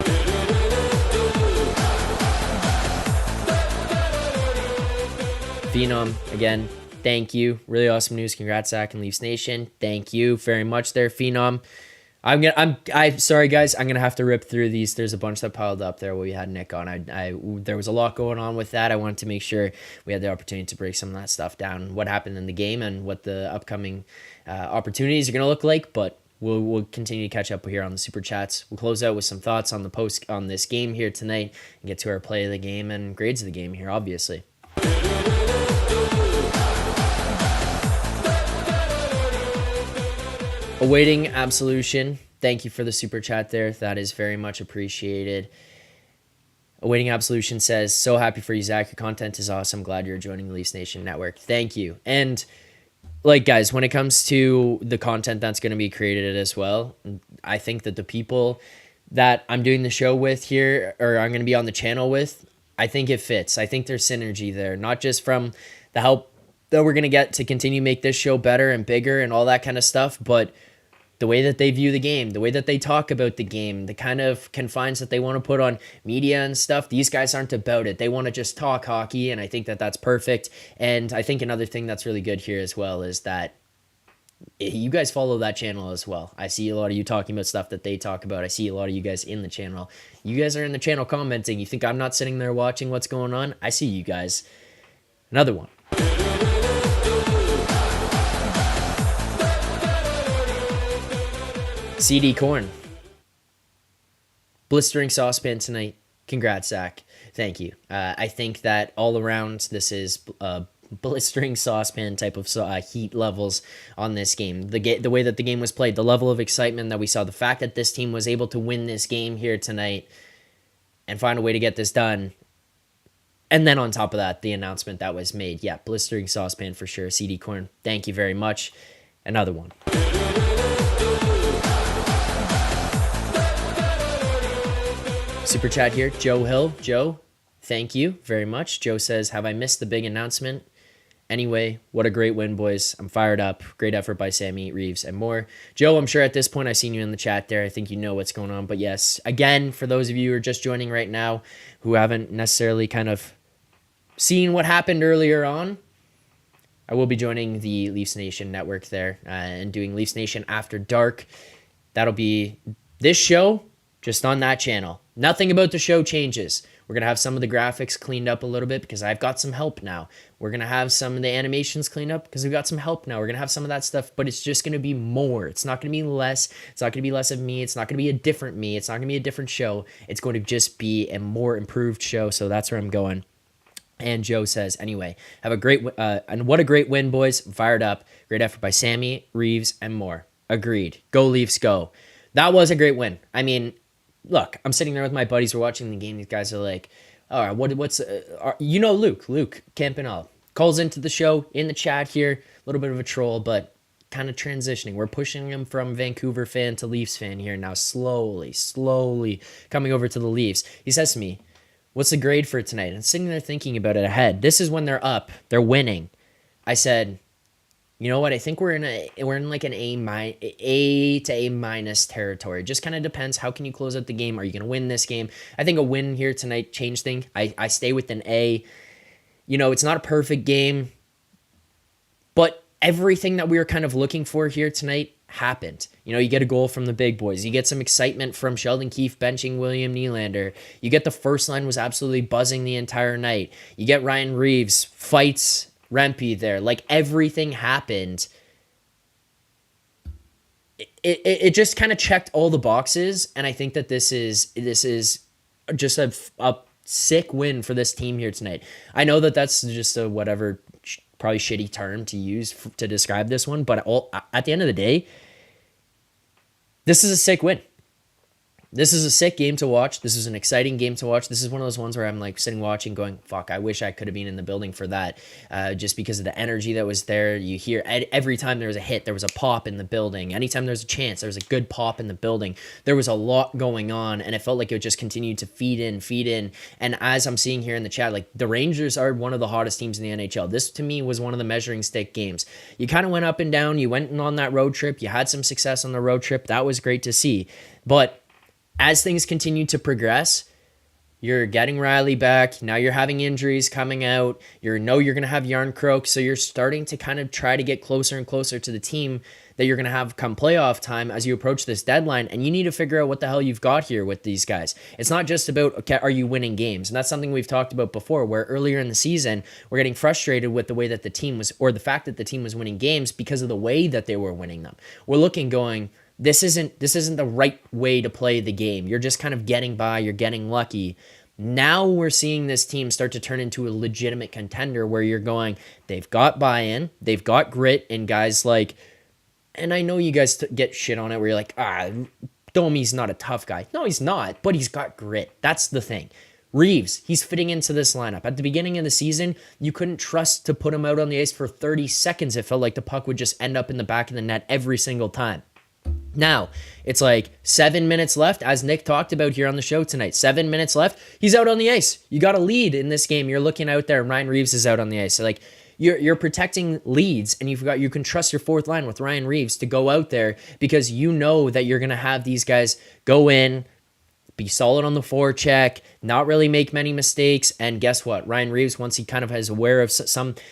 Phenom, again, thank you. Really awesome news. Congrats, Zach and Leafs Nation. Thank you very much there, Phenom. I'm sorry, guys. I'm gonna have to rip through these. There's a bunch that piled up there where we had Nick on. There was a lot going on with that. I wanted to make sure we had the opportunity to break some of that stuff down, what happened in the game and what the upcoming opportunities are gonna look like. But we'll continue to catch up here on the super chats. We'll close out with some thoughts on the post on this game here tonight and get to our play of the game and grades of the game here, obviously. Awaiting Absolution, thank you for the super chat there. That is very much appreciated. Awaiting Absolution says, so happy for you, Zach. Your content is awesome. Glad you're joining the Leafs Nation Network. Thank you. And like, guys, when it comes to the content that's going to be created as well, I think that the people that I'm doing the show with here, or I'm going to be on the channel with, I think it fits. I think there's synergy there, not just from the help that we're going to get to continue make this show better and bigger and all that kind of stuff. But the way that they view the game, the way that they talk about the game, the kind of confines that they want to put on media and stuff, these guys aren't about it. They want to just talk hockey, and I think that that's perfect. And I think another thing that's really good here as well is that you guys follow that channel as well. I see a lot of you talking about stuff that they talk about. I see a lot of you guys in the channel. You guys are in the channel commenting. You think I'm not sitting there watching what's going on? I see you guys. Another one. CD Corn. Blistering saucepan tonight. Congrats, Zach. Thank you. I think that all around this is blistering saucepan type of heat levels on this game. The way that the game was played, the level of excitement that we saw, the fact that this team was able to win this game here tonight and find a way to get this done. And then on top of that, the announcement that was made. Yeah, blistering saucepan for sure. CD Corn, thank you very much. Another one. Super chat here, Joe Hill. Joe, thank you very much. Joe says, have I missed the big announcement? Anyway, what a great win, boys. I'm fired up. Great effort by Sammy, Reeves, and more. Joe, I'm sure at this point I've seen you in the chat there. I think you know what's going on. But yes, again, for those of you who are just joining right now, who haven't necessarily kind of seen what happened earlier on, I will be joining the Leafs Nation network there and doing Leafs Nation After Dark. That'll be this show just on that channel. Nothing about the show changes. We're going to have some of the graphics cleaned up a little bit because I've got some help now. We're going to have some of the animations cleaned up because we've got some help now. We're going to have some of that stuff, but it's just going to be more. It's not going to be less. It's not going to be less of me. It's not going to be a different me. It's not going to be a different show. It's going to just be a more improved show, so that's where I'm going. And Joe says, anyway, have a great, and what a great win, boys. I'm fired up. Great effort by Sammy, Reeves, and more. Agreed. Go Leafs, go. That was a great win. I mean, look, I'm sitting there with my buddies. We're watching the game. These guys are like, all right, what's, Luke Campanella calls into the show in the chat here. A little bit of a troll, but kind of transitioning. We're pushing him from Vancouver fan to Leafs fan here now, slowly coming over to the Leafs. He says to me, what's the grade for tonight? And sitting there thinking about it ahead. This is when they're up. They're winning. I said, you know what? I think we're in like an A to A minus territory. Just kind of depends. How can you close out the game? Are you going to win this game? I think a win here tonight changed things. I stay with an A. You know, it's not a perfect game, but everything that we were kind of looking for here tonight happened. You know, you get a goal from the big boys. You get some excitement from Sheldon Keefe benching William Nylander. You get the first line was absolutely buzzing the entire night. You get Ryan Reeves fights Rempe there. Like, everything happened. It just kind of checked all the boxes, and I think that this is just a sick win for this team here tonight. I know that that's just a whatever probably shitty term to use to describe this one, but at the end of the day, this is a sick win. This is a sick game to watch. This is an exciting game to watch. This is one of those ones where I'm like sitting watching going, fuck, I wish I could have been in the building for that, just because of the energy that was there. You hear every time there was a hit, there was a pop in the building. Anytime there was a chance, there was a good pop in the building. There was a lot going on, and it felt like it just continued to feed in. And as I'm seeing here in the chat, like, the Rangers are one of the hottest teams in the NHL. This, to me, was one of the measuring stick games. You kind of went up and down. You went on that road trip. You had some success on the road trip. That was great to see. But as things continue to progress, you're getting Riley back. Now you're having injuries coming out. You're going to have Yarncroke. So you're starting to kind of try to get closer and closer to the team that you're going to have come playoff time as you approach this deadline. And you need to figure out what the hell you've got here with these guys. It's not just about, okay, are you winning games? And that's something we've talked about before, where earlier in the season, we're getting frustrated with the way that the team was, or the fact that the team was winning games because of the way that they were winning them. We're looking going, this isn't the right way to play the game. You're just kind of getting by. You're getting lucky. Now we're seeing this team start to turn into a legitimate contender where you're going, they've got buy-in, they've got grit, and guys like, and I know you guys get shit on it where you're like, Domi's not a tough guy. No, he's not, but he's got grit. That's the thing. Reeves, he's fitting into this lineup. At the beginning of the season, you couldn't trust to put him out on the ice for 30 seconds. It felt like the puck would just end up in the back of the net every single time. Now, it's like 7 minutes left, as Nick talked about here on the show tonight. 7 minutes left. He's out on the ice. You got a lead in this game. You're looking out there, and Ryan Reeves is out on the ice. So, like, You're protecting leads, and you can trust your fourth line with Ryan Reeves to go out there because you know that you're going to have these guys go in, be solid on the forecheck, not really make many mistakes. And guess what? Ryan Reeves, once he kind of is aware of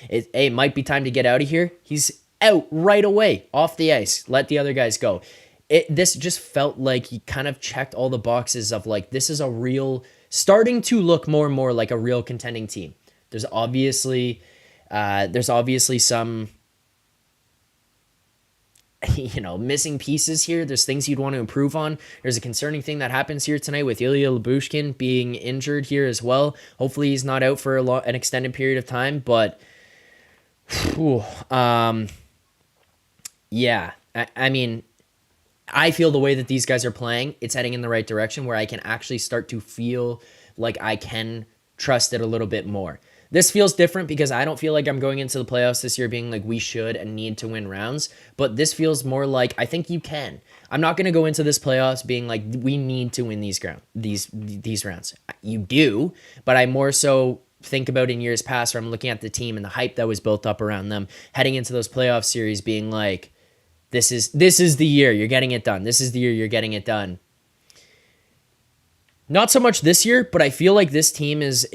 it might be time to get out of here, he's out right away off the ice. Let the other guys go. This just felt like he kind of checked all the boxes of like, this is starting to look more and more like a real contending team. There's obviously some missing pieces here. There's things you'd want to improve on. There's a concerning thing that happens here tonight with Ilya Lyubushkin being injured here as well. Hopefully he's not out for an extended period of time, but yeah, I mean, I feel the way that these guys are playing, it's heading in the right direction where I can actually start to feel like I can trust it a little bit more. This feels different because I don't feel like I'm going into the playoffs this year being like we should and need to win rounds, but this feels more like I think you can. I'm not going to go into this playoffs being like we need to win these rounds. You do, but I more so think about in years past where I'm looking at the team and the hype that was built up around them heading into those playoff series being like, this is the year you're getting it done. This is the year you're getting it done. Not so much this year, but I feel like this team is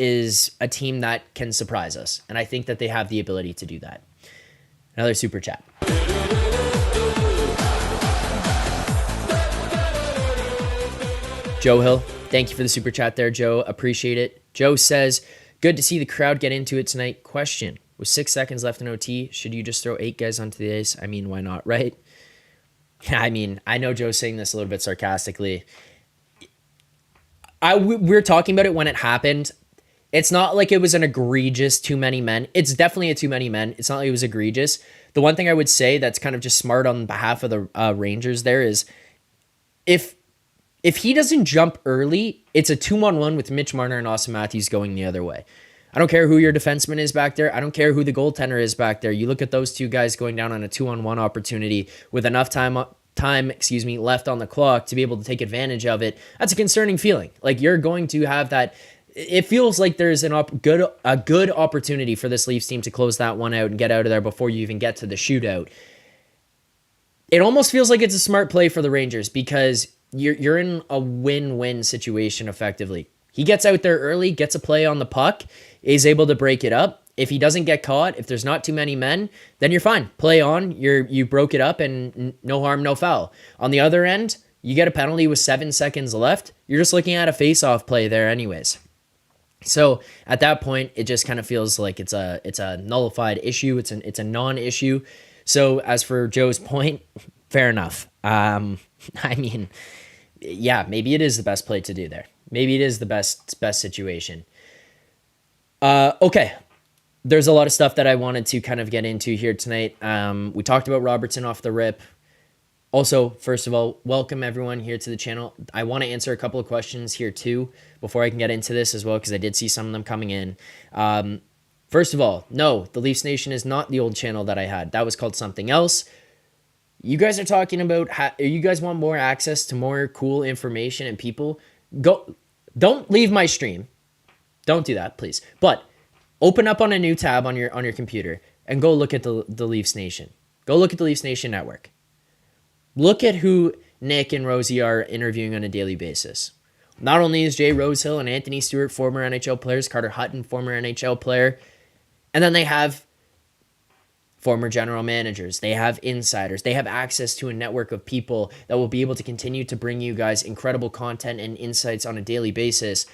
a team that can surprise us. And I think that they have the ability to do that. Another super chat. Joe Hill, thank you for the super chat there, Joe. Appreciate it. Joe says, good to see the crowd get into it tonight. Question, with 6 seconds left in OT, should you just throw 8 guys onto the ice? I mean, why not, right? I mean, I know Joe's saying this a little bit sarcastically. We're talking about it when it happened. It's not like it was an egregious too many men. It's definitely a too many men. It's not like it was egregious. The one thing I would say that's kind of just smart on behalf of the Rangers there is if he doesn't jump early, it's a 2-on-1 with Mitch Marner and Austin Matthews going the other way. I don't care who your defenseman is back there. I don't care who the goaltender is back there. You look at those two guys going down on a 2-on-1 opportunity with enough time left on the clock to be able to take advantage of it. That's a concerning feeling. Like you're going to have that. It feels like there's a good opportunity for this Leafs team to close that one out and get out of there before you even get to the shootout. It almost feels like it's a smart play for the Rangers because you're in a win-win situation effectively. He gets out there early, gets a play on the puck, is able to break it up. If he doesn't get caught, if there's not too many men, then you're fine. Play on. You broke it up and no harm, no foul. On the other end, you get a penalty with 7 seconds left. You're just looking at a face-off play there anyways. So at that point, it just kind of feels like it's a nullified issue. It's a non-issue. So as for Joe's point, fair enough. I mean, yeah, maybe it is the best play to do there. Maybe it is the best situation. Okay. There's a lot of stuff that I wanted to kind of get into here tonight. We talked about Robertson off the rip. Also, first of all, welcome everyone here to the channel. I want to answer a couple of questions here too before I can get into this as well because I did see some of them coming in. First of all, no, the Leafs Nation is not the old channel that I had. That was called something else. You guys are talking about you guys want more access to more cool information and people. Don't leave my stream. Don't do that, please. But open up on a new tab on your computer and go look at the Leafs Nation. Go look at the Leafs Nation network. Look at who Nick and Rosie are interviewing on a daily basis. Not only is Jay Rosehill and Anthony Stewart former NHL players, Carter Hutton, former NHL player, and then they have former general managers. They have insiders. They have access to a network of people that will be able to continue to bring you guys incredible content and insights on a daily basis.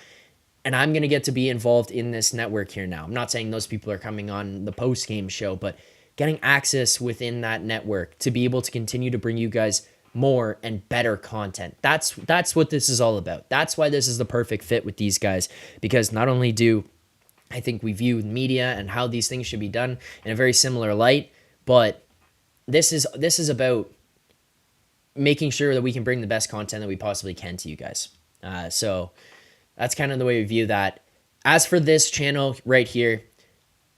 And I'm going to get to be involved in this network here now. I'm not saying those people are coming on the post-game show, but getting access within that network to be able to continue to bring you guys more and better content. That's what this is all about. That's why this is the perfect fit with these guys, because not only do I think we view media and how these things should be done in a very similar light, but this is about making sure that we can bring the best content that we possibly can to you guys. So that's kind of the way we view that. As for this channel right here,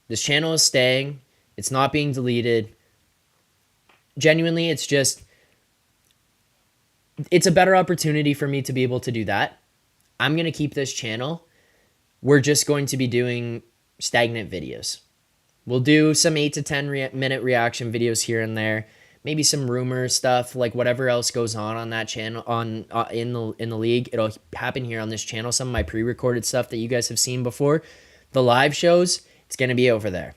this channel is staying. It's not being deleted. Genuinely, it's a better opportunity for me to be able to do that. I'm going to keep this channel. We're just going to be doing stagnant videos. We'll do some 8 to 10 minute reaction videos here and there. Maybe some rumor stuff, like whatever else goes on that channel, in the league. It'll happen here on this channel. Some of my pre-recorded stuff that you guys have seen before. The live shows, it's going to be over there.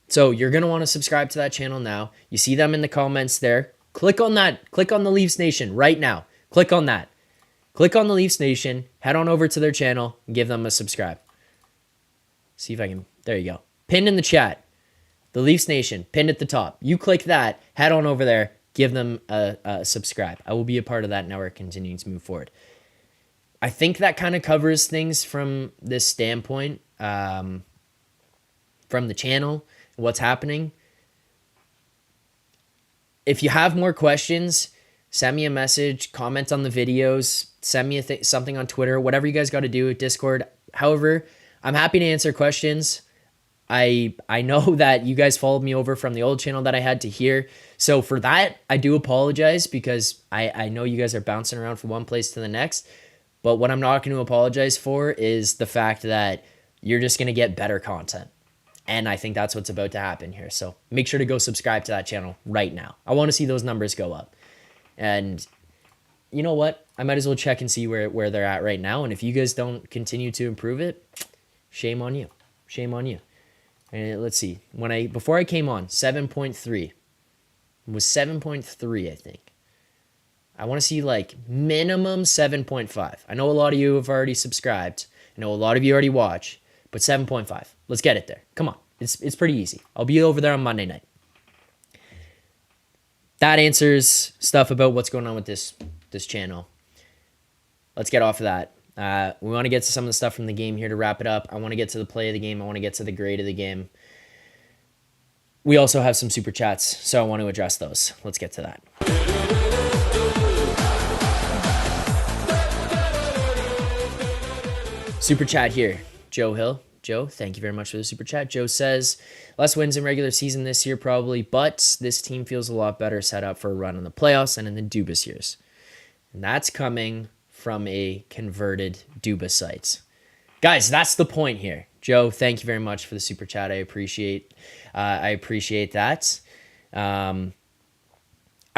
So you're going to want to subscribe to that channel now. You see them in the comments there. Click on that. Click on the Leafs Nation right now. Click on that. Click on the Leafs Nation. Head on over to their channel and give them a subscribe. See if I can. There you go. Pinned in the chat. The Leafs Nation, pinned at the top. You click that, head on over there, give them a subscribe. I will be a part of that network continuing to move forward. I think that kind of covers things from this standpoint, from the channel, what's happening. If you have more questions, send me a message, comment on the videos, send me something on Twitter, whatever you guys got to do, Discord. However, I'm happy to answer questions. I know that you guys followed me over from the old channel that I had to here. So for that, I do apologize because I know you guys are bouncing around from one place to the next. But what I'm not going to apologize for is the fact that you're just going to get better content. And I think that's what's about to happen here. So make sure to go subscribe to that channel right now. I want to see those numbers go up. And you know what? I might as well check and see where they're at right now. And if you guys don't continue to improve it, shame on you. Shame on you. And let's see. Before I came on, 7.3. It was 7.3, I think. I want to see like minimum 7.5. I know a lot of you have already subscribed. I know a lot of you already watch, but 7.5. Let's get it there. Come on. It's pretty easy. I'll be over there on Monday night. That answers stuff about what's going on with this channel. Let's get off of that. We want to get to some of the stuff from the game here to wrap it up. I want to get to the play of the game. I want to get to the grade of the game. We also have some super chats, so I want to address those. Let's get to that. Super chat here. Joe Hill. Joe, thank you very much for the super chat. Joe says, less wins in regular season this year probably, but this team feels a lot better set up for a run in the playoffs and in the Dubas years. And that's coming from a converted Duba site. Guys, that's the point here. Joe, thank you very much for the super chat. I appreciate that. I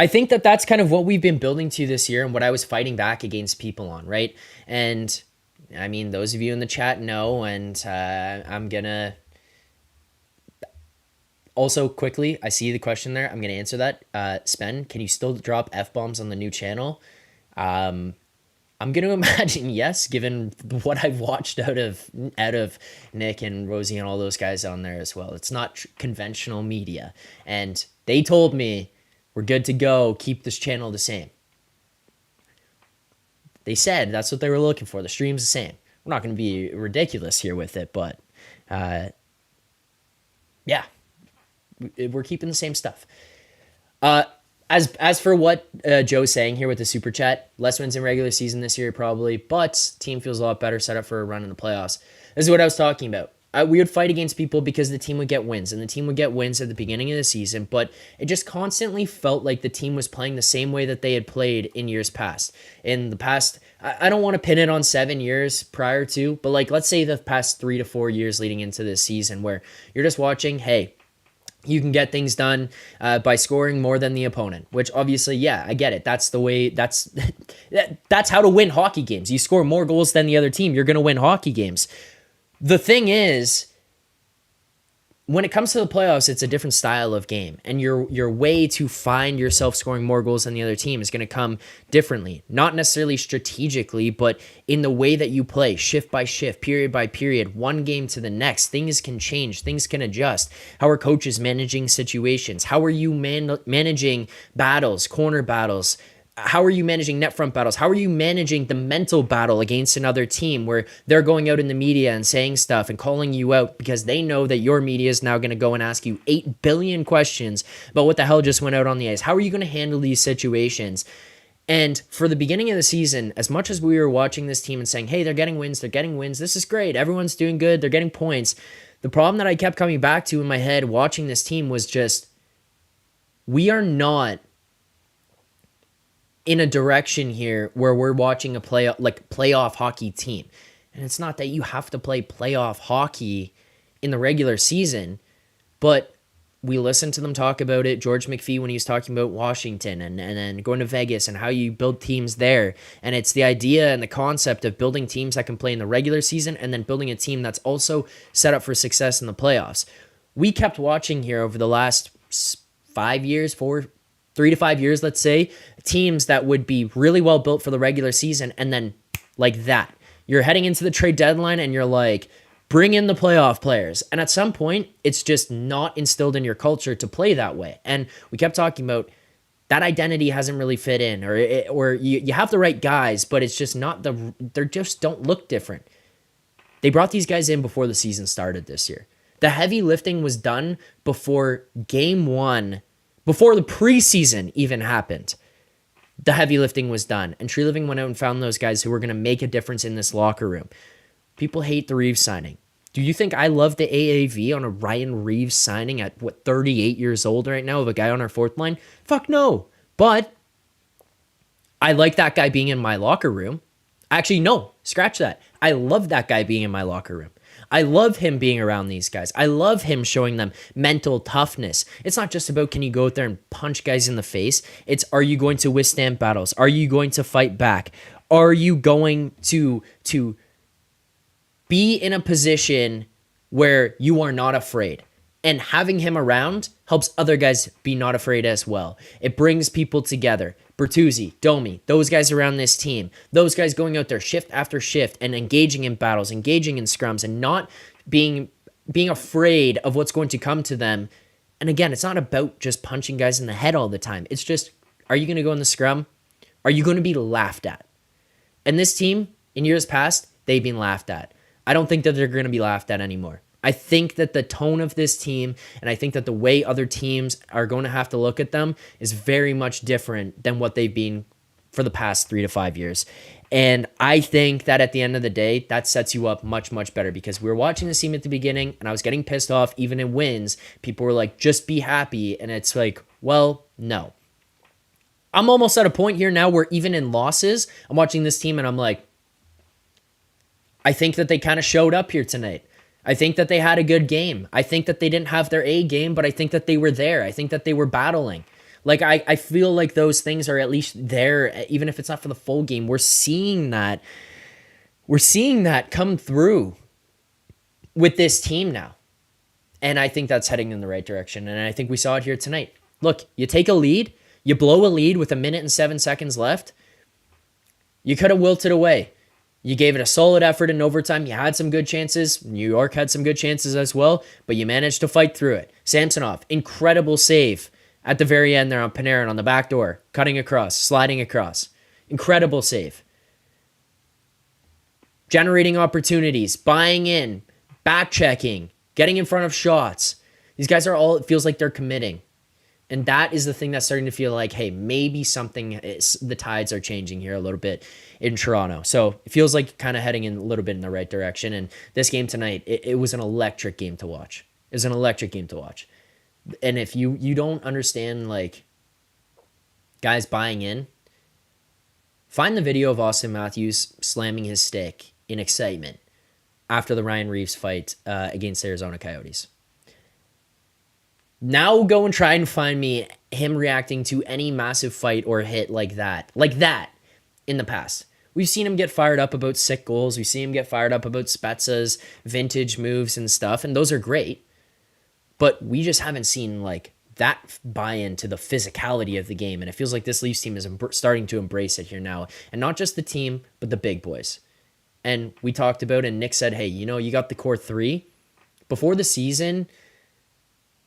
think that's kind of what we've been building to this year and what I was fighting back against people on, right? And I mean, those of you in the chat know, and I'm gonna also quickly, I see the question there. I'm gonna answer that. Spen, can you still drop F-bombs on the new channel? I'm going to imagine yes, given what I've watched out of Nick and Rosie and all those guys on there as well. It's not conventional media. And they told me, we're good to go, keep this channel the same. They said that's what they were looking for. The stream's the same. We're not going to be ridiculous here with it, but yeah, we're keeping the same stuff. As for what Joe's saying here with the super chat, less wins in regular season this year probably, but team feels a lot better set up for a run in the playoffs. This is what I was talking about. We would fight against people because the team would get wins, and the team would get wins at the beginning of the season, but it just constantly felt like the team was playing the same way that they had played in years past. In the past, I don't want to pin it on 7 years prior to, but like let's say the past 3 to 4 years leading into this season where you're just watching, hey, you can get things done by scoring more than the opponent, which obviously, yeah, I get it. That's the way, that's how to win hockey games. You score more goals than the other team, you're going to win hockey games. The thing is, when it comes to the playoffs, it's a different style of game, and your way to find yourself scoring more goals than the other team is going to come differently. Not necessarily strategically, but in the way that you play, shift by shift, period by period, one game to the next. Things can change, things can adjust. How are coaches managing situations? How are you managing battles, corner battles? How are you managing net front battles? How are you managing the mental battle against another team where they're going out in the media and saying stuff and calling you out because they know that your media is now going to go and ask you 8 billion questions about what the hell just went out on the ice? How are you going to handle these situations? And for the beginning of the season, as much as we were watching this team and saying, hey, they're getting wins, this is great, everyone's doing good, they're getting points, the problem that I kept coming back to in my head watching this team was just, we are not in a direction here where we're watching a playoff hockey team. And it's not that you have to play playoff hockey in the regular season, But we listened to them talk about it. George McPhee, when he was talking about Washington and then going to Vegas and how you build teams there. And it's the idea and the concept of building teams that can play in the regular season and then building a team that's also set up for success in the playoffs. We kept watching here over the last 5 years, 3 to 5 years, let's say, teams that would be really well built for the regular season. And then like that, you're heading into the trade deadline and you're like, bring in the playoff players. And at some point, it's just not instilled in your culture to play that way. And we kept talking about that identity hasn't really fit in, or you have the right guys, but it's just not they just don't look different. They brought these guys in before the season started this year. The heavy lifting was done before game one, before the preseason even happened. The heavy lifting was done. And Tree Living went out and found those guys who were going to make a difference in this locker room. People hate the Reeves signing. Do you think I love the AAV on a Ryan Reeves signing at, 38 years old right now of a guy on our fourth line? Fuck no. But I like that guy being in my locker room. Actually, no, scratch that. I love that guy being in my locker room. I love him being around these guys. I love him showing them mental toughness. It's not just about can you go out there and punch guys in the face. It's are you going to withstand battles? Are you going to fight back? Are you going to be in a position where you are not afraid? And having him around helps other guys be not afraid as well. It brings people together. Bertuzzi, Domi, those guys around this team, those guys going out there shift after shift and engaging in battles, engaging in scrums, and not being afraid of what's going to come to them. And again, it's not about just punching guys in the head all the time. It's just, are you going to go in the scrum? Are you going to be laughed at? And this team, in years past, they've been laughed at. I don't think that they're going to be laughed at anymore. I think that the tone of this team, and I think that the way other teams are going to have to look at them is very much different than what they've been for the past 3 to 5 years. And I think that at the end of the day, that sets you up much, much better, because we were watching this team at the beginning and I was getting pissed off even in wins. People were like, just be happy. And it's like, well, no. I'm almost at a point here now where even in losses, I'm watching this team and I'm like, I think that they kind of showed up here tonight. I think that they had a good game. I think that they didn't have their A game, but I think that they were there. I think that they were battling. Like, I feel like those things are at least there, even if it's not for the full game. We're seeing that. We're seeing that come through with this team now. And I think that's heading in the right direction. And I think we saw it here tonight. Look, you take a lead, you blow a lead with 1 minute and 7 seconds left. You could have wilted away. You gave it a solid effort in overtime. You had some good chances. New York had some good chances as well, but you managed to fight through it. Samsonov, incredible save at the very end there on Panarin on the back door, cutting across, sliding across. Incredible save. Generating opportunities, buying in, back checking, getting in front of shots. These guys are all, it feels like they're committing. And that is the thing that's starting to feel like, hey, maybe the tides are changing here a little bit in Toronto. So it feels like kind of heading in a little bit in the right direction. And this game tonight, it was an electric game to watch. It was an electric game to watch. And if you don't understand, like, guys buying in, find the video of Austin Matthews slamming his stick in excitement after the Ryan Reeves fight against Arizona Coyotes. Now go and try and find me him reacting to any massive fight or hit like that in the past. We've seen him get fired up about sick goals. We've seen him get fired up about Spezza's vintage moves and stuff, and those are great. But we just haven't seen like that buy-in to the physicality of the game, and it feels like this Leafs team is starting to embrace it here now. And not just the team, but the big boys. And we talked about, and Nick said, hey, you got the core three. Before the season,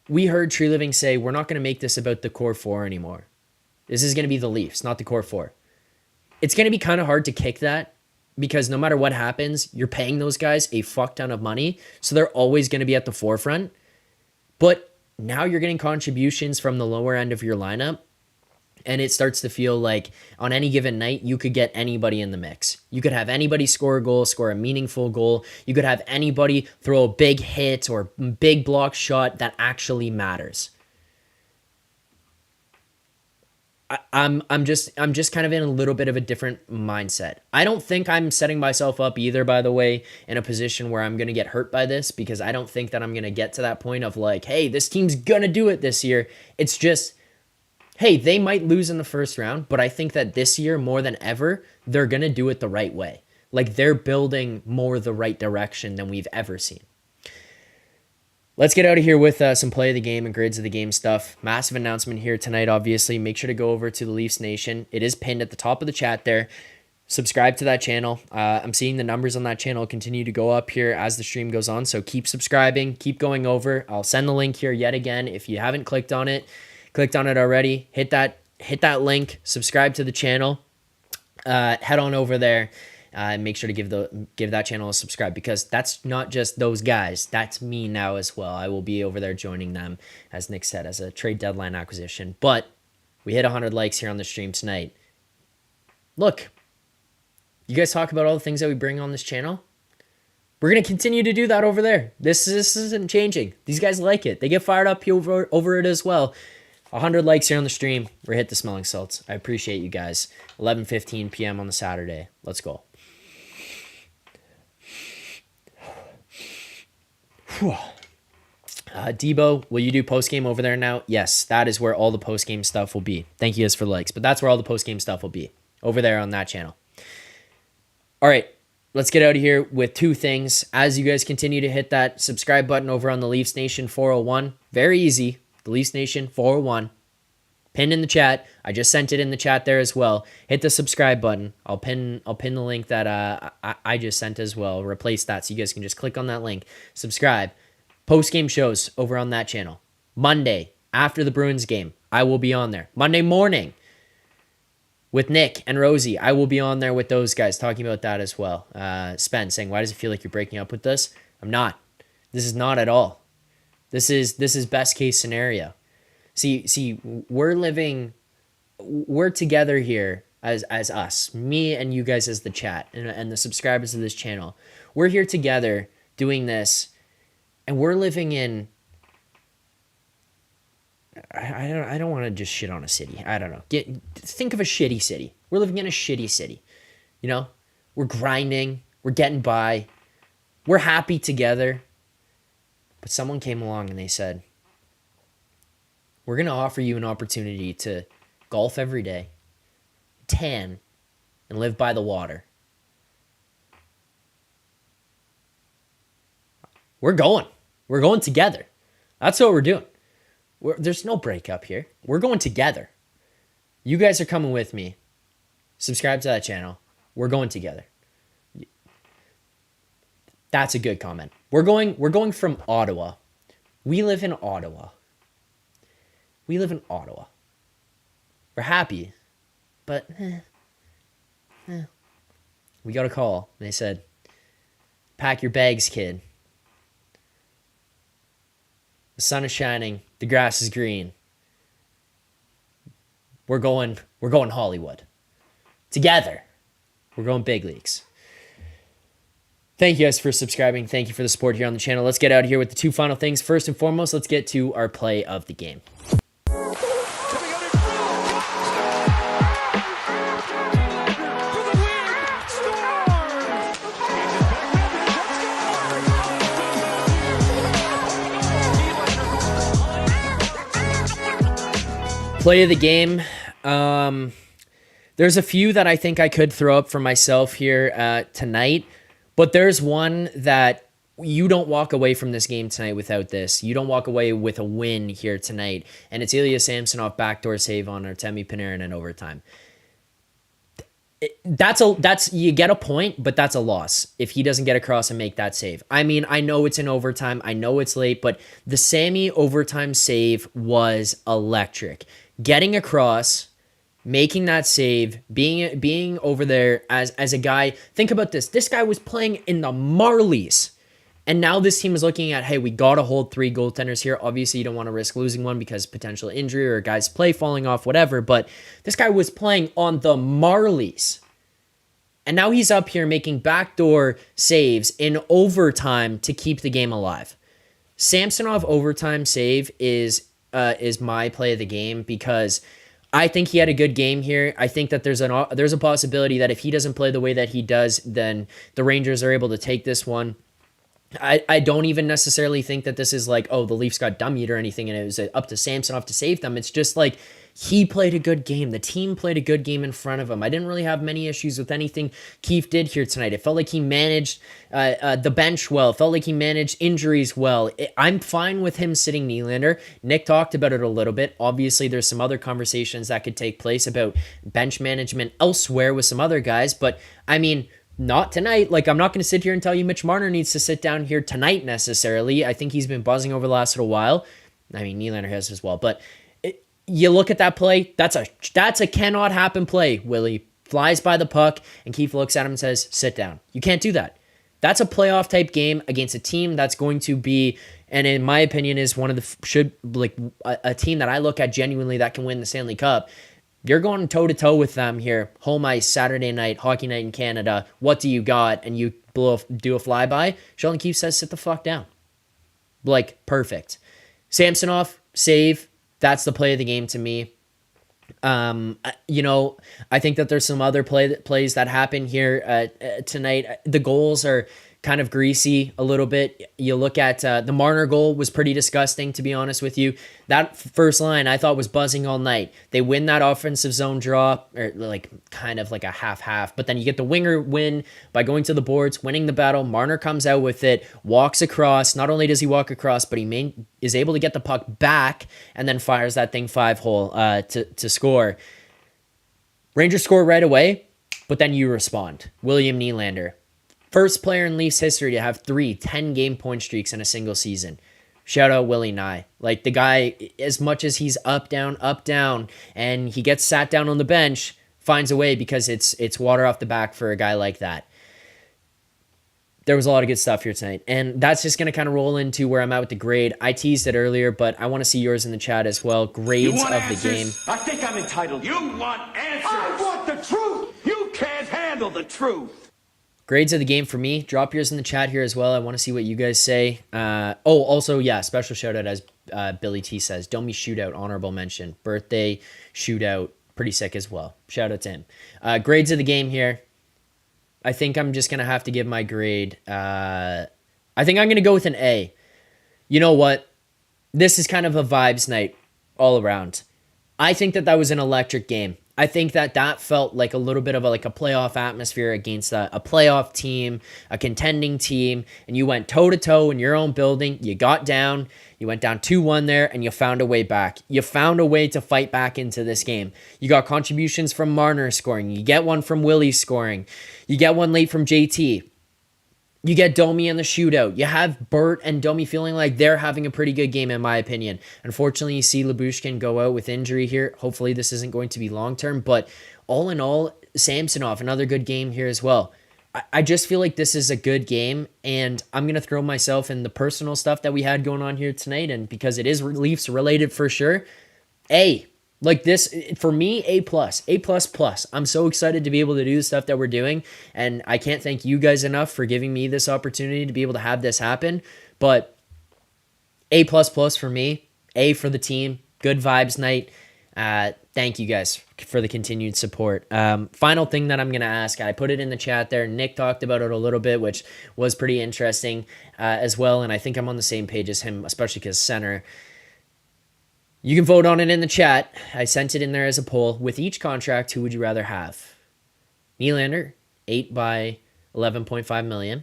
we heard Tree Living say, we're not going to make this about the core four anymore. This is going to be the Leafs, not the core four. It's going to be kind of hard to kick that, because no matter what happens, you're paying those guys a fuck ton of money, so they're always going to be at the forefront. But now you're getting contributions from the lower end of your lineup, and it starts to feel like on any given night, you could get anybody in the mix. You could have anybody score a goal, score a meaningful goal. You could have anybody throw a big hit or big block shot that actually matters. I'm just kind of in a little bit of a different mindset. I don't think I'm setting myself up either, by the way, in a position where I'm going to get hurt by this, because I don't think that I'm going to get to that point of like, hey, this team's going to do it this year. It's just, hey, they might lose in the first round, but I think that this year more than ever, they're going to do it the right way. Like, they're building more the right direction than we've ever seen. Let's get out of here with some play of the game and grades of the game stuff. Massive announcement here tonight, obviously. Make sure to go over to the Leafs Nation. It is pinned at the top of the chat there. Subscribe to that channel. I'm seeing the numbers on that channel continue to go up here as the stream goes on, so keep subscribing, keep going over. I'll send the link here yet again. If you haven't clicked on it already, hit that link, subscribe to the channel, head on over there. Make sure to give that channel a subscribe, because that's not just those guys. That's me now as well. I will be over there joining them, as Nick said, as a trade deadline acquisition. But we hit 100 likes here on the stream tonight. Look, you guys talk about all the things that we bring on this channel. We're going to continue to do that over there. This isn't changing. These guys like it. They get fired up over it as well. 100 likes here on the stream. We're hit the smelling salts. I appreciate you guys. 11:15 p.m. on the Saturday. Let's go. Debo, will you do postgame over there now? Yes, that is where all the postgame stuff will be. Thank you guys for the likes, but that's where all the postgame stuff will be, over there on that channel. All right, let's get out of here with two things. As you guys continue to hit that subscribe button over on the Leafs Nation 401, very easy, the Leafs Nation 401, pinned in the chat. I just sent it in the chat there as well. Hit the subscribe button. I'll pin the link that I just sent as well. Replace that so you guys can just click on that link. Subscribe. Post-game shows over on that channel. Monday, after the Bruins game, I will be on there. Monday morning with Nick and Rosie, I will be on there with those guys talking about that as well. Spence saying, why does it feel like you're breaking up with us? I'm not. This is not at all. This is best case scenario. See, we're together here as us, me and you guys as the chat and the subscribers of this channel. We're here together doing this, and we're living in, I don't want to just shit on a city. I don't know. Think of a shitty city. We're living in a shitty city. You know, we're grinding, we're getting by, we're happy together. But someone came along and they said, we're going to offer you an opportunity to golf every day, tan, and live by the water. We're going. We're going together. That's what we're doing. There's no breakup here. We're going together. You guys are coming with me. Subscribe to that channel. We're going together. That's a good comment. We're going from Ottawa. We live in Ottawa. We live in Ottawa. We're happy, but we got a call. And they said, pack your bags, kid. The sun is shining. The grass is green. We're going Hollywood. Together. We're going big leagues. Thank you guys for subscribing. Thank you for the support here on the channel. Let's get out of here with the two final things. First and foremost, let's get to our play of the game. Play of the game. There's a few that I think I could throw up for myself here tonight, but there's one that you don't walk away from this game tonight without this. You don't walk away with a win here tonight, and it's Ilya Samsonov backdoor save on Artemi Panarin in overtime. That's you get a point, but that's a loss if he doesn't get across and make that save. I mean, I know it's in overtime, I know it's late, but the Sammy overtime save was electric. Getting across, making that save, being over there as a guy. Think about this. This guy was playing in the Marlies. And now this team is looking at, hey, we got to hold three goaltenders here. Obviously, you don't want to risk losing one because potential injury or a guy's play falling off, whatever. But this guy was playing on the Marlies. And now he's up here making backdoor saves in overtime to keep the game alive. Samsonov overtime save is my play of the game because I think he had a good game here. I think that there's a possibility that if he doesn't play the way that he does, then the Rangers are able to take this one. I don't even necessarily think that this is like, oh, the Leafs got dummied or anything and it was up to Samsonov to save them. It's just like he played a good game. The team played a good game in front of him. I didn't really have many issues with anything Keefe did here tonight. It felt like he managed the bench well. It felt like he managed injuries well. I'm fine with him sitting Nylander. Nick talked about it a little bit. Obviously, there's some other conversations that could take place about bench management elsewhere with some other guys. But, I mean, not tonight. Like, I'm not going to sit here and tell you Mitch Marner needs to sit down here tonight necessarily. I think he's been buzzing over the last little while. I mean, Nylander has as well. But you look at that play, that's a cannot happen play. Willie flies by the puck, and Keefe looks at him and says, sit down. You can't do that. That's a playoff type game against a team that's going to be, and in my opinion, is one of a team that I look at genuinely that can win the Stanley Cup. You're going toe-to-toe with them here. Home ice, Saturday night, hockey night in Canada. What do you got? And you do a flyby. Sheldon Keefe says, sit the fuck down. Like, perfect. Samsonov, save. That's the play of the game to me. I think that there's some other plays that happen here tonight. The goals are kind of greasy a little bit. You look at the Marner goal was pretty disgusting, to be honest with you. That first line I thought was buzzing all night. They win that offensive zone draw, or like kind of like a half-half, but then you get the winger win by going to the boards, winning the battle. Marner comes out with it, walks across. Not only does he walk across, but he is able to get the puck back and then fires that thing 5-hole to score. Rangers score right away, but then you respond. William Nylander. First player in Leafs history to have 3 10-game point streaks in a single season. Shout out Willie Nye. Like, the guy, as much as he's up, down, and he gets sat down on the bench, finds a way because it's water off the back for a guy like that. There was a lot of good stuff here tonight. And that's just going to kind of roll into where I'm at with the grade. I teased it earlier, but I want to see yours in the chat as well. Grades of answers? the game. I think I'm entitled. You want answers? I want the truth. You can't handle the truth. Grades of the game for me. Drop yours in the chat here as well. I want to see what you guys say. Also, yeah, special shout out as Billy T says. Domi shootout, honorable mention. Birthday shootout, pretty sick as well. Shout out to him. Grades of the game here. I think I'm just going to have to give my grade. I think I'm going to go with an A. You know what? This is kind of a vibes night all around. I think that was an electric game. I think that felt like a little bit of a playoff atmosphere against a playoff team, a contending team, and you went toe-to-toe in your own building. You got down. You went down 2-1 there, and you found a way back. You found a way to fight back into this game. You got contributions from Marner scoring. You get one from Willie scoring. You get one late from JT. You get Domi in the shootout. You have Bert and Domi feeling like they're having a pretty good game, in my opinion. Unfortunately, you see Lyubushkin go out with injury here. Hopefully, this isn't going to be long-term. But all in all, Samsonov, another good game here as well. I just feel like this is a good game, and I'm going to throw myself in the personal stuff that we had going on here tonight, and because it is Leafs related for sure, A. Like this, for me, A+. A++. I'm so excited to be able to do the stuff that we're doing, and I can't thank you guys enough for giving me this opportunity to be able to have this happen, but A++ for me, A for the team, good vibes night. Thank you guys for the continued support. Final thing that I'm going to ask, I put it in the chat there. Nick talked about it a little bit, which was pretty interesting as well, and I think I'm on the same page as him, especially because center. You can vote on it in the chat. I sent it in there as a poll. With each contract, who would you rather have? Nylander, 8 by 11.5 million.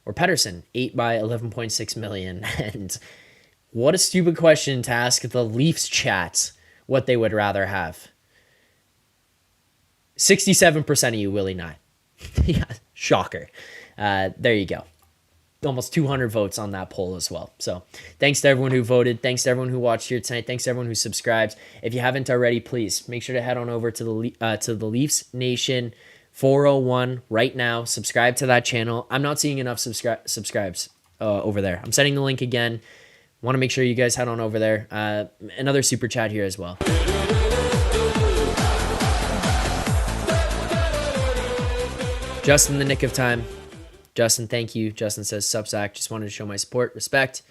Or Pettersson, 8 by 11.6 million. And what a stupid question to ask the Leafs chat what they would rather have. 67% of you, Willie Nye. Yeah, shocker. There you go. Almost 200 votes on that poll as well. So thanks to everyone who voted. Thanks to everyone who watched here tonight. Thanks to everyone who subscribes. If you haven't already, please make sure to head on over to the Leafs Nation 401 right now. Subscribe to that channel. I'm not seeing enough subscribes over there. I'm sending the link again. Want to make sure you guys head on over there. Another super chat here as well. Just in the nick of time. Justin, thank you. Justin says, sup, Zach. Just wanted to show my support, respect.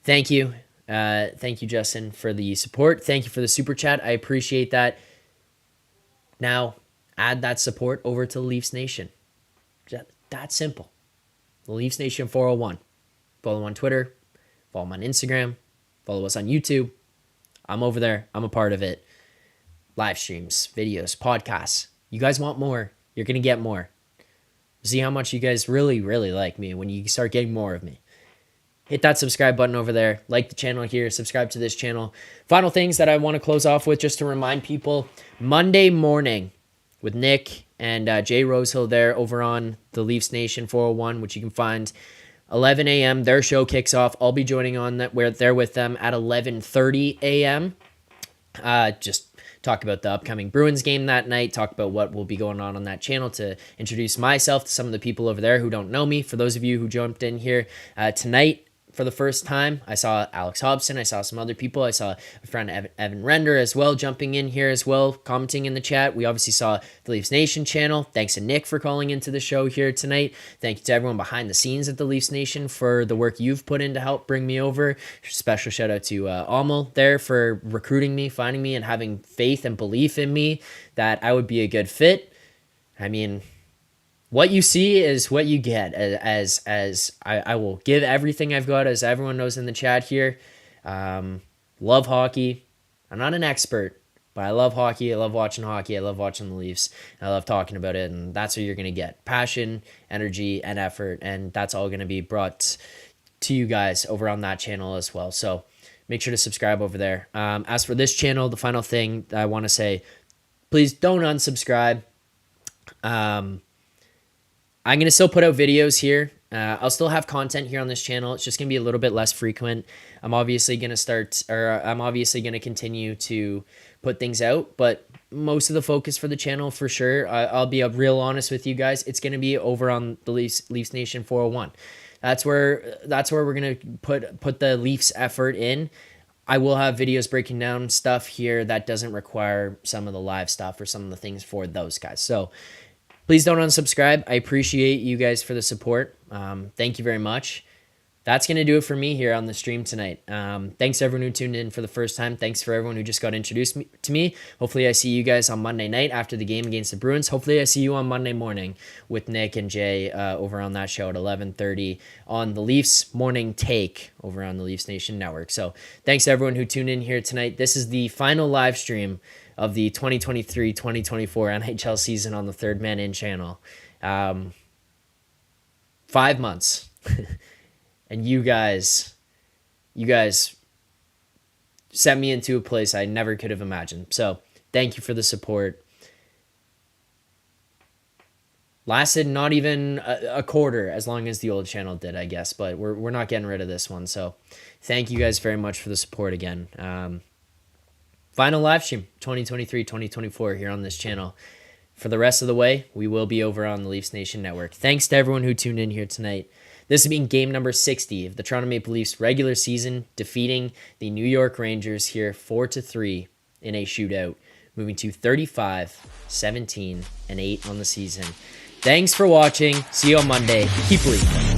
Thank you. Thank you, Justin, for the support. Thank you for the super chat. I appreciate that. Now, add that support over to Leafs Nation. That simple. The Leafs Nation 401. Follow them on Twitter. Follow them on Instagram. Follow us on YouTube. I'm over there. I'm a part of it. Live streams, videos, podcasts. You guys want more. You're going to get more. See how much you guys really, really like me when you start getting more of me. Hit that subscribe button over there. Like the channel here. Subscribe to this channel. Final things that I want to close off with, just to remind people. Monday morning with Nick and Jay Rosehill there over on the Leafs Nation 401, which you can find 11 a.m. Their show kicks off. I'll be joining on that. We're there with them at 11:30 a.m. Just talk about the upcoming Bruins game that night, talk about what will be going on that channel, to introduce myself to some of the people over there who don't know me. For those of you who jumped in here tonight for the first time, I saw Alex Hobson, I saw some other people, I saw a friend Evan Render as well jumping in here as well, commenting in the chat. We obviously saw the Leafs Nation channel. Thanks to Nick for calling into the show here tonight. Thank you to everyone behind the scenes at the Leafs Nation for the work you've put in to help bring me over. Special shout out to Almo there for recruiting me, finding me, and having faith and belief in me that I would be a good fit. I mean, what you see is what you get. As I will give everything I've got, as everyone knows in the chat here. Love hockey. I'm not an expert, but I love hockey. I love watching hockey. I love watching the Leafs. I love talking about it, and that's what you're going to get. Passion, energy, and effort, and that's all going to be brought to you guys over on that channel as well. So make sure to subscribe over there. As for this channel, the final thing I want to say, please don't unsubscribe. I'm going to still put out videos here. I'll still have content here on this channel. It's just going to be a little bit less frequent. I'm obviously going to continue to put things out, but most of the focus for the channel, for sure, I'll be real honest with you guys, it's going to be over on the Leafs Nation 401. That's where we're going to put the Leafs effort in. I will have videos breaking down stuff here that doesn't require some of the live stuff or some of the things for those guys. So please don't unsubscribe. I appreciate you guys for the support. Thank you very much. That's going to do it for me here on the stream tonight. Thanks to everyone who tuned in for the first time. Thanks for everyone who just got introduced to me. Hopefully I see you guys on Monday night after the game against the Bruins. Hopefully I see you on Monday morning with Nick and Jay over on that show at 11:30 on the Leafs Morning Take over on the Leafs Nation Network. So thanks to everyone who tuned in here tonight. This is the final live stream of the 2023-2024 NHL season on the Third Man In channel. 5 months. And you guys sent me into a place I never could have imagined. So thank you for the support. Lasted not even a quarter as long as the old channel did, I guess. But we're not getting rid of this one. So thank you guys very much for the support again. Final live stream 2023-2024 here on this channel. For the rest of the way, we will be over on the Leafs Nation Network. Thanks to everyone who tuned in here tonight. This has been game number 60 of the Toronto Maple Leafs regular season, defeating the New York Rangers here 4-3 in a shootout, moving to 35, 17, and 8 on the season. Thanks for watching. See you on Monday. Keep believing.